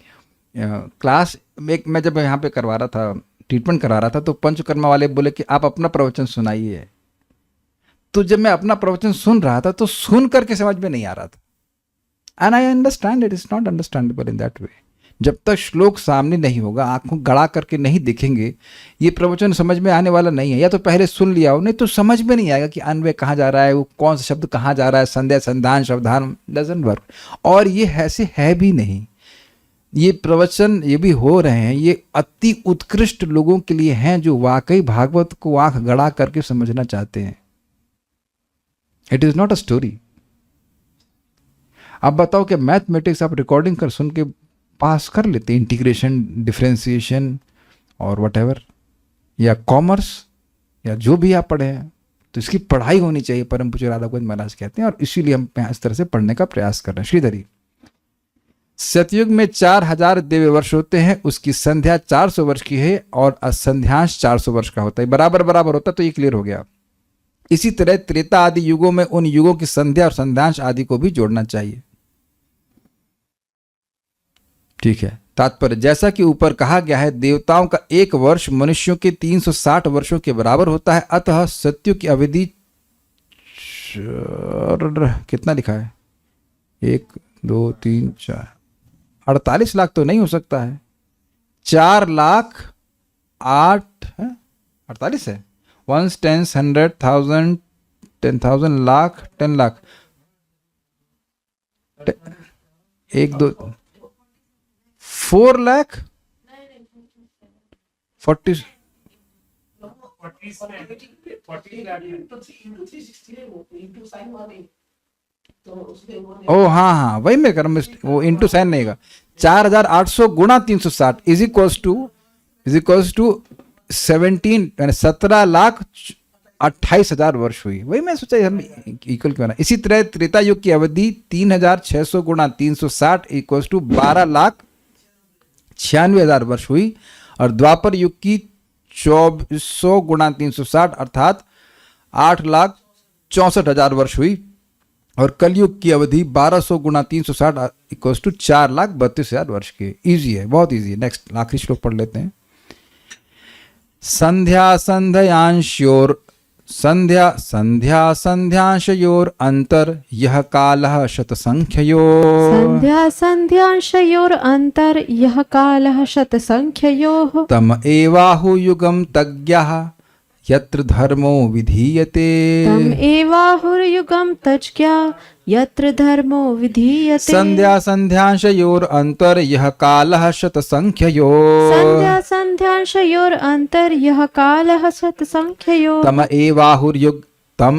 Speaker 1: क्लास में मैं जब यहाँ पे करवा रहा था, ट्रीटमेंट करा रहा था, तो पंचकर्मा वाले बोले कि आप अपना प्रवचन सुनाइए। तो जब मैं अपना प्रवचन सुन रहा था तो सुन करके समझ में नहीं आ रहा था, and I understand it is not understandable in that way. जब तक श्लोक सामने नहीं होगा, आंखों गड़ा करके नहीं देखेंगे, ये प्रवचन समझ में आने वाला नहीं है। या तो पहले सुन लिया हो, नहीं तो समझ में नहीं आएगा कि अन्वय कहाँ जा रहा है, वो कौन सा शब्द कहाँ जा रहा है, संध्या संधान अवधान डजंट वर्क। और ये ऐसे है भी नहीं, ये प्रवचन ये भी हो रहे हैं, ये अति उत्कृष्ट लोगों के लिए हैं जो वाकई भागवत को आंख गड़ा करके समझना चाहते हैं। It is not a story. अब बताओ कि मैथमेटिक्स आप रिकॉर्डिंग कर सुन के पास कर लेते, इंटीग्रेशन, डिफरेंशिएशन और व्हाटएवर, या कॉमर्स या जो भी आप पढ़े हैं, तो इसकी पढ़ाई होनी चाहिए, परम पूज्य राधा गोविंद महाराज कहते हैं, और इसीलिए हम इस तरह से पढ़ने का प्रयास कर रहे हैं। श्रीधरी, सतयुग में 4,000 दिव्य वर्ष होते हैं, उसकी संध्या 400 वर्ष की है और असंध्यांश 400 वर्ष का होता है, बराबर बराबर होता है, तो ये क्लियर हो गया। इसी तरह त्रेता आदि युगों में उन युगों की संध्या और संध्यांश आदि को भी जोड़ना चाहिए। ठीक है। तात्पर्य, जैसा कि ऊपर कहा गया है, देवताओं का 1 वर्ष मनुष्यों के 360 वर्षों के बराबर होता है, अतः सतयुग की अवधि कितना लिखा है, 1 2 3 4 48 लाख तो नहीं हो सकता है, 4 लाख 8 है, 48 है, 1 10 100,000 10,000 लाख 10 लाख 1 2 4 लाख 40 ओ हाँ वही मैं कर, वो इंटू साइन नहीं का 4,800 गुणा 360 इज इक्वल्स टू 17,28,000 वर्ष हुई। वही मैं सोचा हम इक्वल क्यों ना। इसी तरह त्रेता युग की अवधि 3,600 गुणा 360 इक्वल्स टू 12,96,000 वर्ष हुई, और द्वापर युग की 2400 गुणा 360 अर्थात 8,64,000 वर्ष हुई, और कलयुग की अवधि 1200 गुणा 360 इक्वल्स टू 4,32,000 वर्ष के। इजी है, बहुत इजी है। नेक्स्ट आखिरी श्लोक पढ़ लेते हैं। संध्या संध्यांशयोर अंतर यह कालः शतसंख्ययोः।
Speaker 2: संध्या संध्यांशयोर अंतर यह कालः शतसंख्ययोः।
Speaker 1: तम एवाहुयुगं तज्ञः यत्र धर्मो विधीयते।
Speaker 2: तम एवाहुर्युगं तज्ज्ञा यत्र धर्मो विधीयते।
Speaker 1: संध्या संध्यांशयोर अंतर यह कालः शतसंख्ययोः।
Speaker 2: संध्या संध्यांशयोर अंतर यह कालः शतसंख्ययोः।
Speaker 1: तम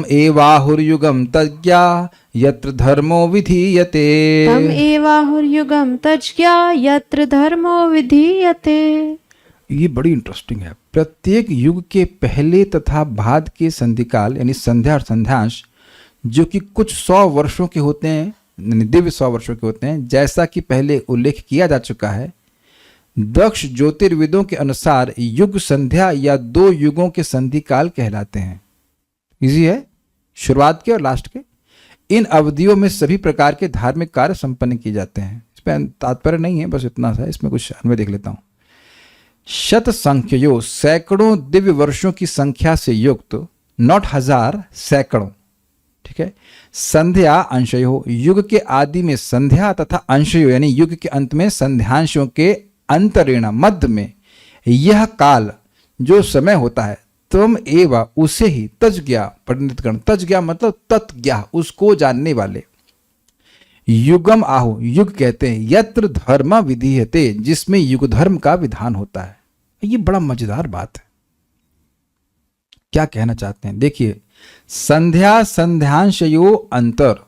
Speaker 1: एवाहुर्युगं तज्ज्ञा यत्र धर्मो विधीयते।
Speaker 2: तम एवाहुर्युगं तज्ज्ञा यत्र धर्मो विधीयते।
Speaker 1: ये बड़ी इंटरेस्टिंग है। प्रत्येक युग के पहले तथा बाद के संधिकाल यानी संध्या और संध्यांश जो कि कुछ 100 वर्षों के होते हैं, दिव्य 100 वर्षों के होते हैं, जैसा कि पहले उल्लेख किया जा चुका है। दक्ष ज्योतिर्विदों के अनुसार युग संध्या या 2 युगों के संधिकाल कहलाते हैं। इजी है, शुरुआत के और लास्ट के। इन अवधियों में सभी प्रकार के धार्मिक कार्य संपन्न किए जाते हैं। इसमें तात्पर्य नहीं है, बस इतना सा है, इसमें कुछ अन्वय देख लेता हूँ। शत संख्यो, सैकड़ों दिव्य वर्षों की संख्या से युक्त, नॉट हजार, सैकड़ों, ठीक है। संध्या अंशयो, युग के आदि में संध्या तथा अंशयो यानी युग के अंत में संध्यांशों के अंतरेण, मध्य में, यह काल जो समय होता है, तुम एवं उसे ही तज्ज्ञा, पंडित गण, तज्ज्ञा मतलब तत्ज्ञा, उसको जानने वाले, युगम आहो, युग कहते हैं, यत्र धर्म विधीयते, जिसमें युग धर्म का विधान होता है। ये बड़ा मजेदार बात है। क्या कहना चाहते हैं, देखिए, संध्या संध्यांशयो अंतर,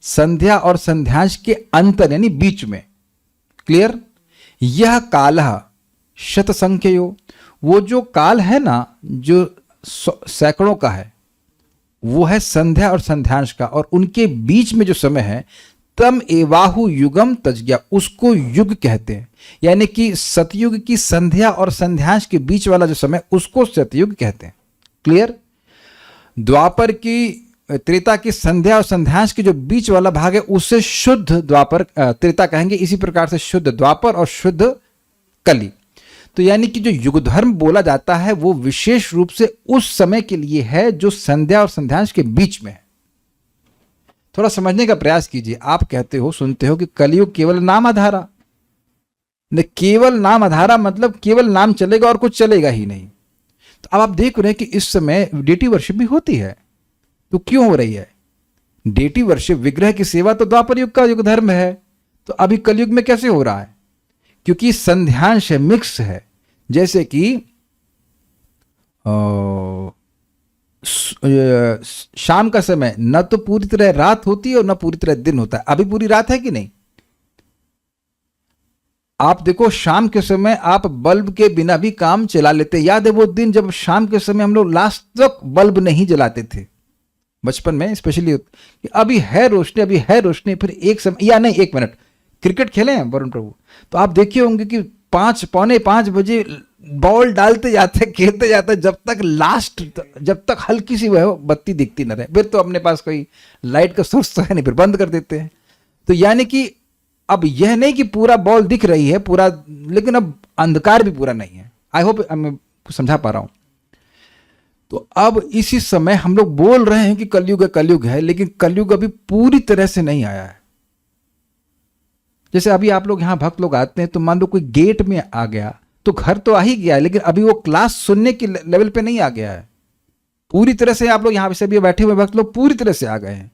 Speaker 1: संध्या और संध्यांश के अंतर यानी बीच में, क्लियर। यह काल शत संख्यो, वो जो काल है ना जो सैकड़ों का है, वो है संध्या और संध्यांश का, और उनके बीच में जो समय है, तम एवाहु युगम तज्ज्ञा, उसको युग कहते हैं। यानी कि सतयुग की संध्या और संध्यांश के बीच वाला जो समय, उसको सतयुग कहते हैं, क्लियर। द्वापर की, त्रेता की संध्या और संध्यांश के जो बीच वाला भाग है, उसे शुद्ध द्वापर त्रेता कहेंगे। इसी प्रकार से शुद्ध द्वापर और शुद्ध कली। तो यानी कि जो युग धर्म बोला जाता है वो विशेष रूप से उस समय के लिए है जो संध्या और संध्यांश के बीच में है। थोड़ा समझने का प्रयास कीजिए। आप कहते हो, सुनते हो कि कलयुग केवल नाम आधारा, न केवल नाम आधारा मतलब केवल नाम चलेगा और कुछ चलेगा ही नहीं। तो अब आप देख रहे हैं कि इस समय डेटी वर्शिप भी होती है। तो क्यों हो रही है डेटी वर्शिप? विग्रह की सेवा तो द्वापर युग का युग धर्म है, तो अभी कलयुग में कैसे हो रहा है? क्योंकि संध्यांश है, मिक्स है। जैसे कि शाम का समय न तो पूरी तरह रात होती है और न पूरी तरह दिन होता है। अभी पूरी रात है कि नहीं? आप देखो, शाम के समय आप बल्ब के बिना भी काम चला लेते। याद है वो दिन जब शाम के समय हम लोग लास्ट तक बल्ब नहीं जलाते थे बचपन में, स्पेशली। अभी है रोशनी, अभी है रोशनी, फिर एक समय, या नहीं, एक मिनट, क्रिकेट खेले हैं वरुण प्रभु, तो आप देखिए होंगे कि 5, पौने 5 बजे बॉल डालते जाते, खेलते जाते, जब तक लास्ट, जब तक हल्की सी वह बत्ती दिखती न रहे। फिर तो अपने पास कोई लाइट का सोर्स तो है नहीं, फिर बंद कर देते हैं। तो यानी कि अब यह नहीं कि पूरा बॉल दिख रही है पूरा, लेकिन अब अंधकार भी पूरा नहीं है। आई होप मैं समझा पा रहा हूं। तो अब इसी समय हम लोग बोल रहे हैं कि कलयुग है, लेकिन कलयुग अभी पूरी तरह से नहीं आया है। जैसे अभी आप लोग यहां भक्त लोग आते हैं, तो मान लो कोई गेट में आ गया तो घर तो आ ही गया है, लेकिन अभी वो क्लास सुनने के लेवल पे नहीं आ गया है पूरी तरह से। आप लोग यहां से भी बैठे हुए भक्त लोग पूरी तरह से आ गए हैं।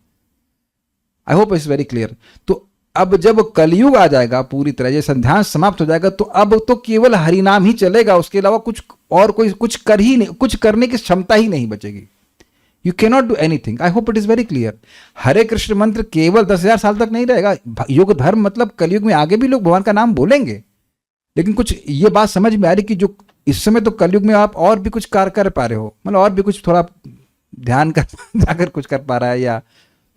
Speaker 1: I hope it's very clear. तो अब जब कलयुग आ जाएगा पूरी तरह, ये संध्यांश समाप्त हो जाएगा, तो अब तो केवल हरिनाम ही चलेगा, उसके अलावा कुछ और कोई कुछ कर ही नहीं, कुछ करने की क्षमता ही नहीं बचेगी। You cannot do anything. I hope it is very clear. Hare Krishna मंत्र केवल 10,000 साल तक नहीं रहेगा। युग धर्म मतलब कलयुग में आगे भी लोग भगवान का नाम बोलेंगे, लेकिन कुछ ये बात समझ में आ रही कि जो इस समय तो कलयुग में आप और भी कुछ कार्य कर पा रहे हो, मतलब और भी कुछ थोड़ा ध्यान कर जाकर कुछ कर पा रहा है, या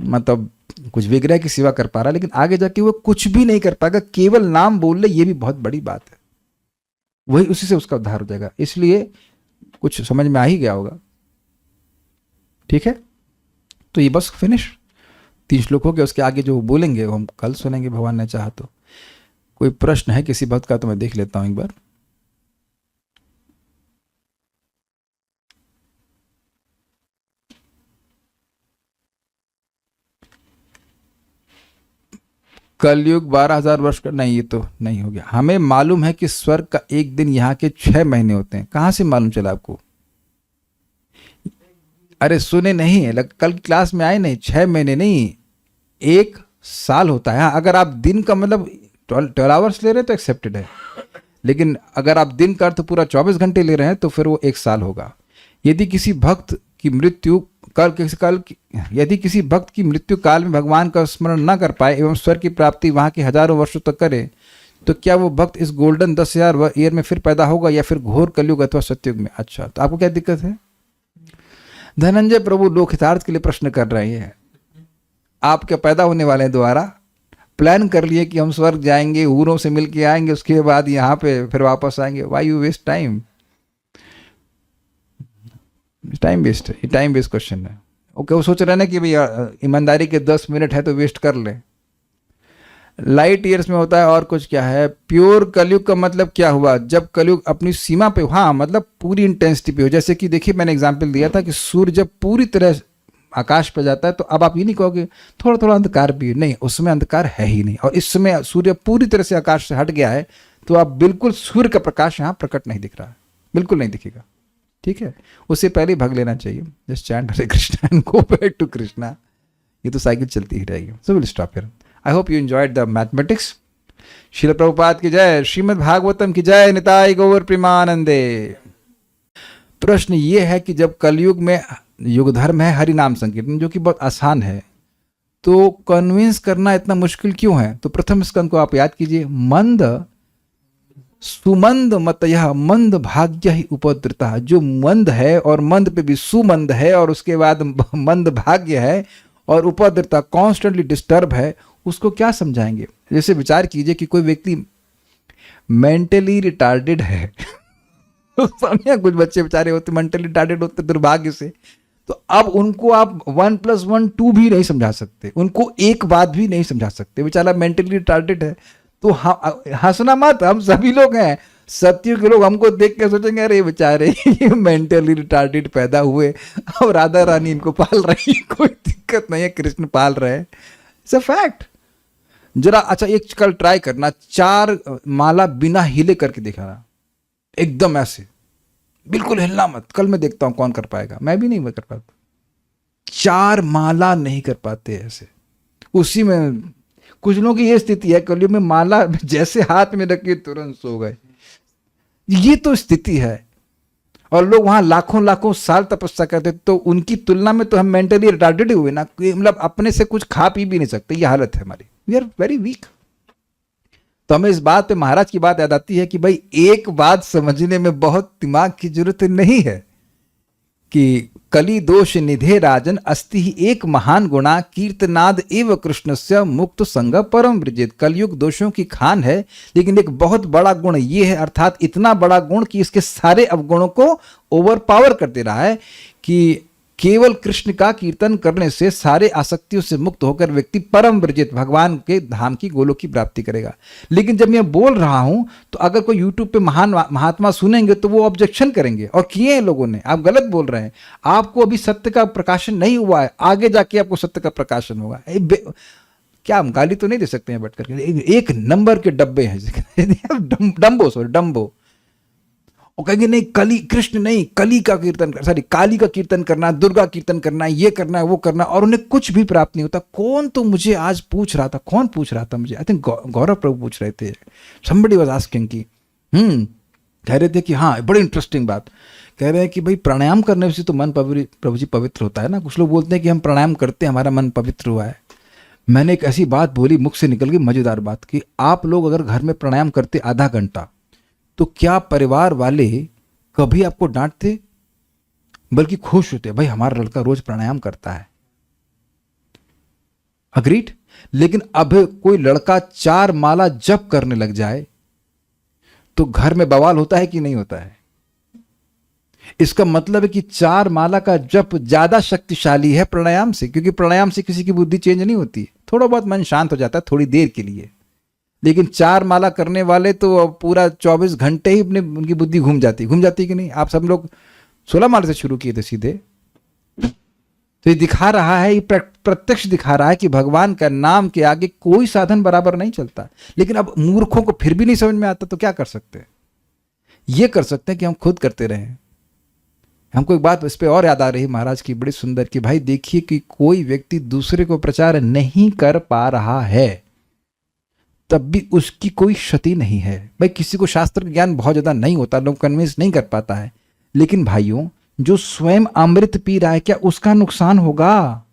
Speaker 1: मतलब कुछ विग्रह की सेवा कर पा रहा है, लेकिन आगे जाके वो कुछ भी नहीं कर पाएगा, केवल नाम बोल ले, ये भी बहुत बड़ी बात है। वही उसी से उसका उद्धार हो जाएगा। इसलिए कुछ समझ में आ ही गया होगा, ठीक है। तो ये बस फिनिश 3 श्लोक हो गए। उसके आगे जो बोलेंगे वो हम कल सुनेंगे भगवान ने चाहा तो। कोई प्रश्न है किसी भक्त का तो मैं देख लेता हूं एक बार। कलयुग 12,000 वर्ष का नहीं, ये तो नहीं हो गया। हमें मालूम है कि स्वर्ग का एक दिन यहाँ के 6 महीने होते हैं। कहां से मालूम चला आपको? अरे सुने नहीं है, कल क्लास में आए नहीं। 6 महीने नहीं, 1 साल होता है। अगर आप दिन का मतलब 12 आवर्स ले रहे हैं तो एक्सेप्टेड है, लेकिन अगर आप दिन का अर्थ पूरा 24 घंटे ले रहे हैं तो फिर वो 1 साल होगा। यदि किसी भक्त की मृत्यु यदि किसी भक्त की मृत्यु काल में भगवान का स्मरण न कर पाए एवं स्वर्ग की प्राप्ति वहां के हजारों वर्षों तक करे, तो क्या वो भक्त इस गोल्डन 10,000 ईयर में फिर पैदा होगा या फिर घोर कलयुग अथवा सतयुग में? अच्छा, तो आपको क्या दिक्कत है? धनंजय प्रभु लोक हितार्थ के लिए प्रश्न कर रहे हैं। आप क्या पैदा होने वाले हैं दोबारा? प्लान कर लिए कि हम स्वर्ग जाएंगे, हूरों से मिल के आएंगे, उसके बाद यहाँ पे फिर वापस आएंगे। Why you waste time? Time waste है, ये टाइम वेस्ट क्वेश्चन है। ओके, वो सोच रहे हैं ना कि भैया ईमानदारी के 10 मिनट है तो वेस्ट कर ले। लाइट ईयर्स में होता है और कुछ क्या है। प्योर कलयुग का मतलब क्या हुआ, जब कलयुग अपनी सीमा पे, हाँ मतलब पूरी इंटेंसिटी पे हो। जैसे कि देखिए मैंने एग्जांपल दिया था कि सूर्य जब पूरी तरह आकाश पे जाता है तो अब आप ये नहीं कहोगे थोड़ा थोड़ा अंधकार भी नहीं, उसमें अंधकार है ही नहीं। और इस समय सूर्य पूरी तरह से आकाश से हट गया है तो आप बिल्कुल सूर्य का प्रकाश यहाँ प्रकट नहीं दिख रहा है, बिल्कुल नहीं दिखेगा। ठीक है, उससे पहले भाग लेना चाहिए। Just chant Hare Krishna and go back to Krishna. ये तो साइकिल चलती ही रहेगी। So will stop here. I hope you enjoyed the mathematics. Srila Prabhupada की जय, श्रीमद् भागवतम की जय, निताय गौर प्रेमानंदे। प्रश्न ये है कि जब कलयुग में युग धर्म है हरि नाम संकीर्तन, जो कि बहुत आसान है, तो कन्विंस करना इतना मुश्किल क्यों है? तो प्रथम स्कंद को आप याद कीजिए। मंद सुमंद मतयः मंद भाग्य ही उपद्रता। जो मंद है और मंद पे भी सुमंद है और उसके बाद मंद भाग्य है और उपद्रता कॉन्स्टेंटली डिस्टर्ब है, उसको क्या समझाएंगे? जैसे विचार कीजिए कि कोई व्यक्ति मेंटली रिटार्डेड है समझे, कुछ बच्चे बेचारे होते मेंटली रिटार्डेड होते दुर्भाग्य से, तो अब उनको आप 1 + 1 2 भी नहीं समझा सकते, उनको एक बात भी नहीं समझा सकते। बेचारा मेंटली रिटार्डेड है। तो हंसना मत, हम सभी लोग हैं, सत्य के लोग हमको देख के सोचेंगे अरे बेचारे ये मेंटली रिटार्डेड पैदा हुए और राधा रानी इनको पाल रही, कोई दिक्कत नहीं है, कृष्ण पाल रहे हैं। It's a fact. जरा अच्छा एक कल ट्राई करना, 4 माला बिना हिले करके दिखाना, एकदम ऐसे बिल्कुल हिलना मत। कल मैं देखता हूं कौन कर पाएगा, मैं भी नहीं कर पाता। 4 माला नहीं कर पाते ऐसे। उसी में कुछ लोगों की ये स्थिति है, कलयुग में माला जैसे हाथ में रखी तुरंत सो गए, ये तो स्थिति है। और लोग वहां लाखों लाखों साल तपस्या करते, तो उनकी तुलना में तो हम मेंटली रिटार्डेड हुए ना, मतलब अपने से कुछ खा पी भी नहीं सकते। ये हालत है हमारी, वी आर वेरी वीक। तो हमें इस बात पे महाराज की बात याद आती है कि भाई एक बात समझने में बहुत दिमाग की जरूरत नहीं है कि कली दोष निधे राजन अस्ति ही एक महान गुणा कीर्तनाद एव कृष्णस्य मुक्त संग परम ब्रजेत। कलयुग दोषों की खान है, लेकिन एक बहुत बड़ा गुण ये है, अर्थात इतना बड़ा गुण कि इसके सारे अवगुणों को ओवर पावर कर दे रहा है कि केवल कृष्ण का कीर्तन करने से सारे आसक्तियों से मुक्त होकर व्यक्ति परम ब्रजित भगवान के धाम की गोलोक की प्राप्ति करेगा। लेकिन जब मैं बोल रहा हूं तो अगर कोई यूट्यूब पे महान महात्मा सुनेंगे तो वो ऑब्जेक्शन करेंगे, और किए हैं लोगों ने, आप गलत बोल रहे हैं, आपको अभी सत्य का प्रकाशन नहीं हुआ है, आगे जाके आपको सत्य का प्रकाशन होगा। क्या हम गाली तो नहीं दे सकते हैं बैठ करके, एक नंबर के डब्बे हैं डम्बो। और कहेंगे नहीं कली कृष्ण नहीं, कली का कीर्तन सॉरी काली का कीर्तन करना, दुर्गा कीर्तन करना, ये करना है वो करना, और उन्हें कुछ भी प्राप्त नहीं होता। कौन तो मुझे आज पूछ रहा था, कौन पूछ रहा था मुझे, आई थिंक गौरव प्रभु पूछ रहे थे, somebody was asking कि कह रहे थे कि हाँ बड़ी इंटरेस्टिंग बात, कह रहे हैं कि भाई प्राणायाम करने से तो मन प्रभु जी पवित्र होता है ना। कुछ लोग बोलते हैं कि हम प्राणायाम करते हैं हमारा मन पवित्र हुआ है। मैंने एक ऐसी बात बोली, मुख से निकल गई मजेदार बात, कि आप लोग अगर घर में प्राणायाम करते आधा घंटा तो क्या परिवार वाले कभी आपको डांटते? बल्कि खुश होते, भाई हमारा लड़का रोज प्राणायाम करता है। अग्रीड? लेकिन अब कोई लड़का 4 माला जप करने लग जाए तो घर में बवाल होता है कि नहीं होता है? इसका मतलब है कि 4 माला का जप ज्यादा शक्तिशाली है प्राणायाम से, क्योंकि प्राणायाम से किसी की बुद्धि चेंज नहीं होती, थोड़ा बहुत मन शांत हो जाता है थोड़ी देर के लिए। लेकिन 4 माला करने वाले तो पूरा 24 घंटे ही उनकी बुद्धि घूम जाती कि नहीं? आप सब लोग 16 माला से शुरू किए थे सीधे। तो ये दिखा रहा है, ये प्रत्यक्ष दिखा रहा है कि भगवान का नाम के आगे कोई साधन बराबर नहीं चलता। लेकिन अब मूर्खों को फिर भी नहीं समझ में आता तो क्या कर सकते हैं? ये कर सकते हैं कि हम खुद करते रहें। हमको एक बात इस पर और याद आ रही महाराज की बड़ी सुंदर, कि भाई देखिए कि कोई व्यक्ति दूसरे को प्रचार नहीं कर पा रहा है तब भी उसकी कोई क्षति नहीं है। भाई किसी को शास्त्र का ज्ञान बहुत ज्यादा नहीं होता, लोग कन्विंस नहीं कर पाता है, लेकिन भाइयों जो स्वयं अमृत पी रहा है क्या उसका नुकसान होगा?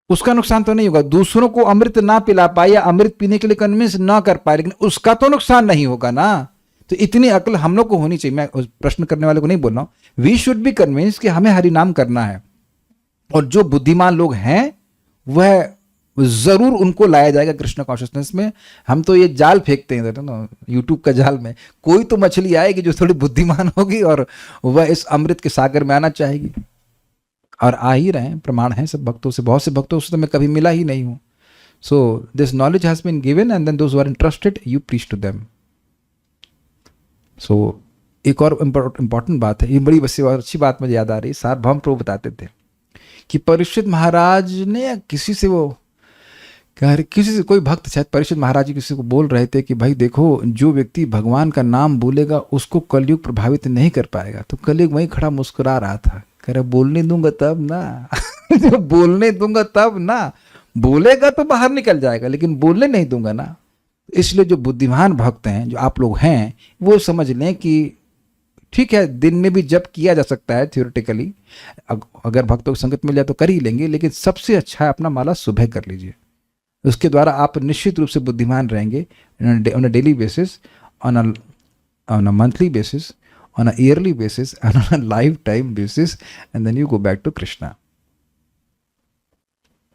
Speaker 1: उसका नुकसान तो नहीं होगा। दूसरों को अमृत ना पिला पाए या अमृत पीने के लिए कन्विंस ना कर पाए, लेकिन उसका तो नुकसान नहीं होगा ना। तो इतनी अक्ल हम लोग को होनी चाहिए। मैं प्रश्न करने वाले को नहीं बोल रहा हूं, वी शुड बी कन्विंस कि हमें हरि नाम करना है, और जो बुद्धिमान लोग हैं वह जरूर उनको लाया जाएगा कृष्ण कॉन्शियसनेस में। हम तो ये जाल फेंकते हैं ना यूट्यूब का जाल में, कोई तो मछली आएगी जो थोड़ी बुद्धिमान होगी और वह इस अमृत के सागर में आना चाहेगी। और आ ही रहे हैं, प्रमाण हैं सब भक्तों से, बहुत से भक्तों से तो मैं कभी मिला ही नहीं हूँ. So this knowledge has been given and then those who are interested you preach to them. So एक और इम्पॉर्टेंट बात है, ये बड़ी बस अच्छी बात मुझे याद आ रही है, सार्वभौम प्रभु बताते थे कि परीक्षित महाराज ने किसी से वो किसी से कोई भक्त शायद परीक्षित महाराज जी किसी को बोल रहे थे कि भाई देखो जो व्यक्ति भगवान का नाम बोलेगा उसको कलयुग प्रभावित नहीं कर पाएगा. तो कलयुग वहीं खड़ा मुस्कुरा रहा था, कह रहा बोलने दूंगा तब ना जब बोलने दूंगा तब ना, बोलेगा तो बाहर निकल जाएगा लेकिन बोलने नहीं दूंगा ना. इसलिए जो बुद्धिमान भक्त हैं, जो आप लोग हैं, वो समझ लें कि ठीक है दिन में भी जप किया जा सकता है थियोरेटिकली, अगर भक्तों की संगत मिल जाए तो कर ही लेंगे, लेकिन सबसे अच्छा है अपना माला सुबह कर लीजिए. उसके द्वारा आप निश्चित रूप से बुद्धिमान रहेंगे on a daily basis, on a monthly basis, on a yearly basis, on a life time basis, and then you go back to Krishna.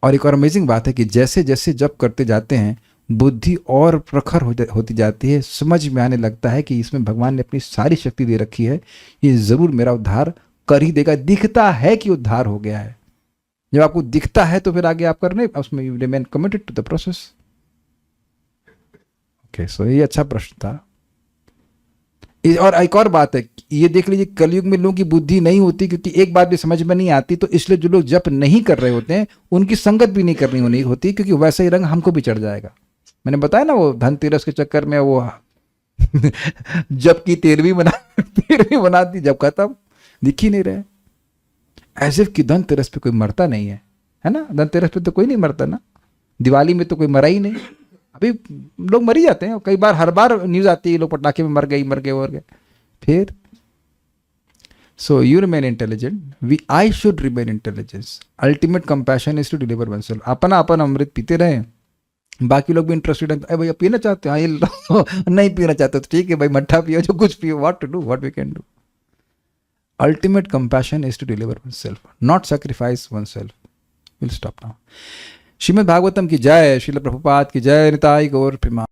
Speaker 1: और एक और अमेजिंग बात है कि जैसे जैसे जप करते जाते हैं बुद्धि और प्रखर होती जाती है, समझ में आने लगता है कि इसमें भगवान ने अपनी सारी शक्ति दे रखी है, ये ज़रूर मेरा उद्धार कर ही देगा. दिखता है कि उद्धार हो गया है. जब आपको दिखता है तो फिर आगे आप करने उसमें you remain committed to the process. Okay, so ये अच्छा प्रश्न था. और एक और बात है, ये देख लीजिए कलयुग में लोगों की बुद्धि नहीं होती क्योंकि एक बात भी समझ में नहीं आती, तो इसलिए जो लोग जप नहीं कर रहे होते हैं उनकी संगत भी नहीं करनी होती क्योंकि वैसा ही रंग हमको भी चढ़ जाएगा. मैंने बताया ना वो धनतेरस के चक्कर में वो जब की 13वीं बना दी, जब खत्म दिख ही नहीं रहे. ऐसे कि धनतेरस पे कोई मरता नहीं है ना, धनतेरस पे तो कोई नहीं मरता ना, दिवाली में तो कोई मरा ही नहीं. अभी लोग मर ही जाते हैं, कई बार हर बार न्यूज आती है लोग पटाखे में मर गए. फिर so you remain intelligent, I should remain intelligence. Ultimate compassion is to deliver oneself. अपना अमृत पीते रहें, बाकी लोग भी इंटरेस्टेड हैं. भैया पीना चाहते हो, हाँ ये नहीं पीना चाहते तो ठीक है भाई, मट्ठा पियो, जो कुछ पियो, what to do, what we can do. Ultimate compassion is to deliver oneself, not sacrifice oneself. We'll stop now. Shrimad Bhagavatam की जय, श्रील प्रभुपाद की जय, निताई गौर प्रेमा.